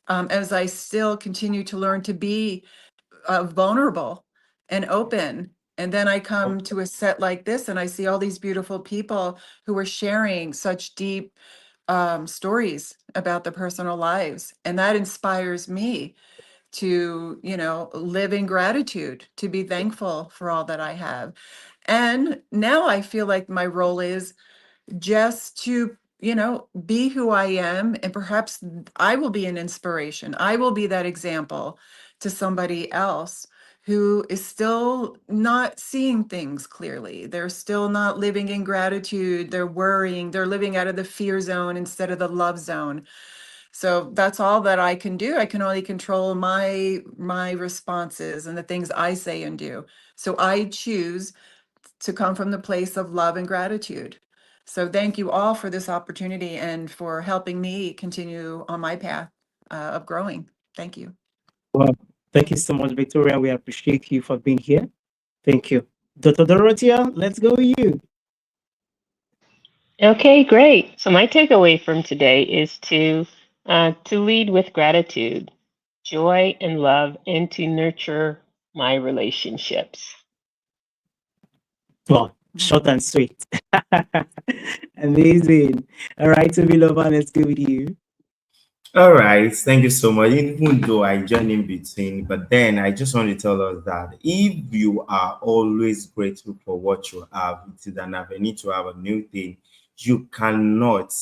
as I still continue to learn to be vulnerable and open. And then I come to a set like this and I see all these beautiful people who are sharing such deep stories about their personal lives. And that inspires me to, live in gratitude, to be thankful for all that I have. And now I feel like my role is just to be who I am, and perhaps I will be an inspiration. I will be that example to somebody else who is still not seeing things clearly. They're still not living in gratitude. They're worrying. They're living out of the fear zone instead of the love zone. So that's all that I can do. I can only control my responses and the things I say and do. So I choose to come from the place of love and gratitude. So thank you all for this opportunity and for helping me continue on my path of growing. Thank you. Well, thank you so much, Victoria. We appreciate you for being here. Thank you. Dr. Dorothea, let's go with you. Okay, great. So my takeaway from today is to lead with gratitude, joy, and love, and to nurture my relationships. Well, short and sweet. Amazing. All right, so Lover, let's go with you. All right, thank you so much. Even though I joined in between, but then I just want to tell us that if you are always grateful for what you have, it is an avenue to have a new thing. You cannot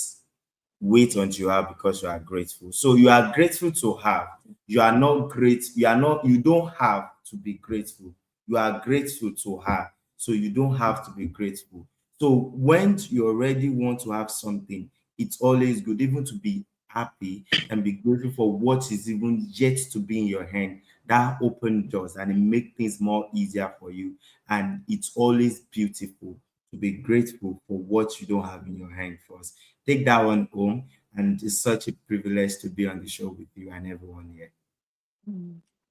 wait until you have because you are grateful. So you are grateful to have. You are not great. You don't have to be grateful. You are grateful to have. So you don't have to be grateful. So when you already want to have something, it's always good even to be happy and be grateful for what is even yet to be in your hand. That open doors and it makes things more easier for you. And it's always beautiful to be grateful for what you don't have in your hand first. Take that one home, and it's such a privilege to be on the show with you and everyone here.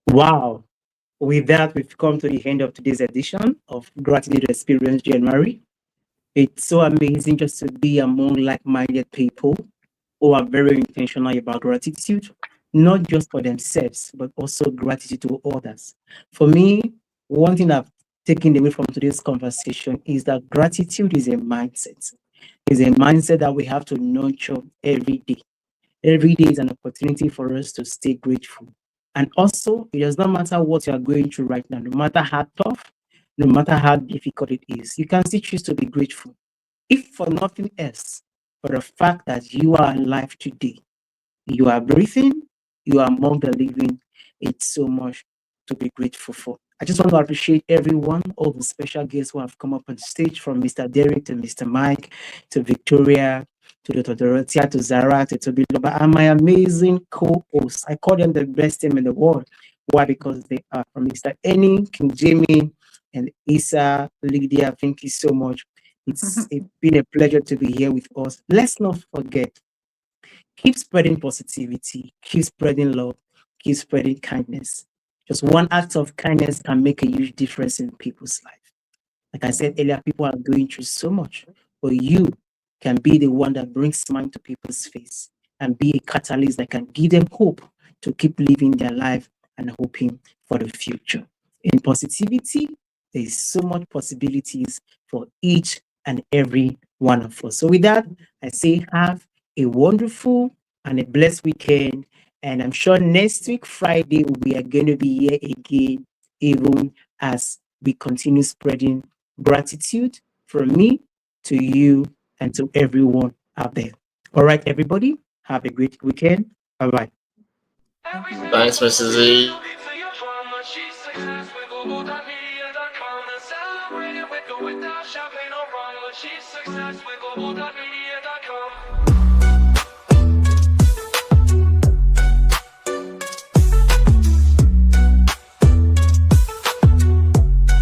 Wow. With that, we've come to the end of today's edition of Gratitude Experience January. It's so amazing just to be among like-minded people who are very intentional about gratitude, not just for themselves, but also gratitude to others. For me, one thing I've taken away from today's conversation is that gratitude is a mindset. It's a mindset that we have to nurture every day. Every day is an opportunity for us to stay grateful. And also, it does not matter what you are going through right now, no matter how tough, no matter how difficult it is, you can still choose to be grateful. If for nothing else, for the fact that you are alive today, you are breathing, you are among the living, it's so much to be grateful for. I just want to appreciate everyone, all the special guests who have come up on stage, from Mr. Derek to Mr. Mike to Victoria to Dr. Dorothea to Zara to Toby Loba, and my amazing co-hosts. I call them the best team in the world. Why? Because they are from Mr. Annie, King Jamie, and Isa, Lydia. Thank you so much. It's been a pleasure to be here with us. Let's not forget, keep spreading positivity, keep spreading love, keep spreading kindness. Just one act of kindness can make a huge difference in people's life. Like I said earlier, people are going through so much, but you can be the one that brings smile to people's face and be a catalyst that can give them hope to keep living their life and hoping for the future. in positivity, there's so much possibilities for each and every one of us. So with that, I say have a wonderful and a blessed weekend. And I'm sure next week, Friday, we are going to be here again, even as we continue spreading gratitude from me to you and to everyone out there. All right, everybody, have a great weekend. Bye-bye. Thanks, Mrs. Z. Celebrate it with or without champagne or rum, but she's success with global.media.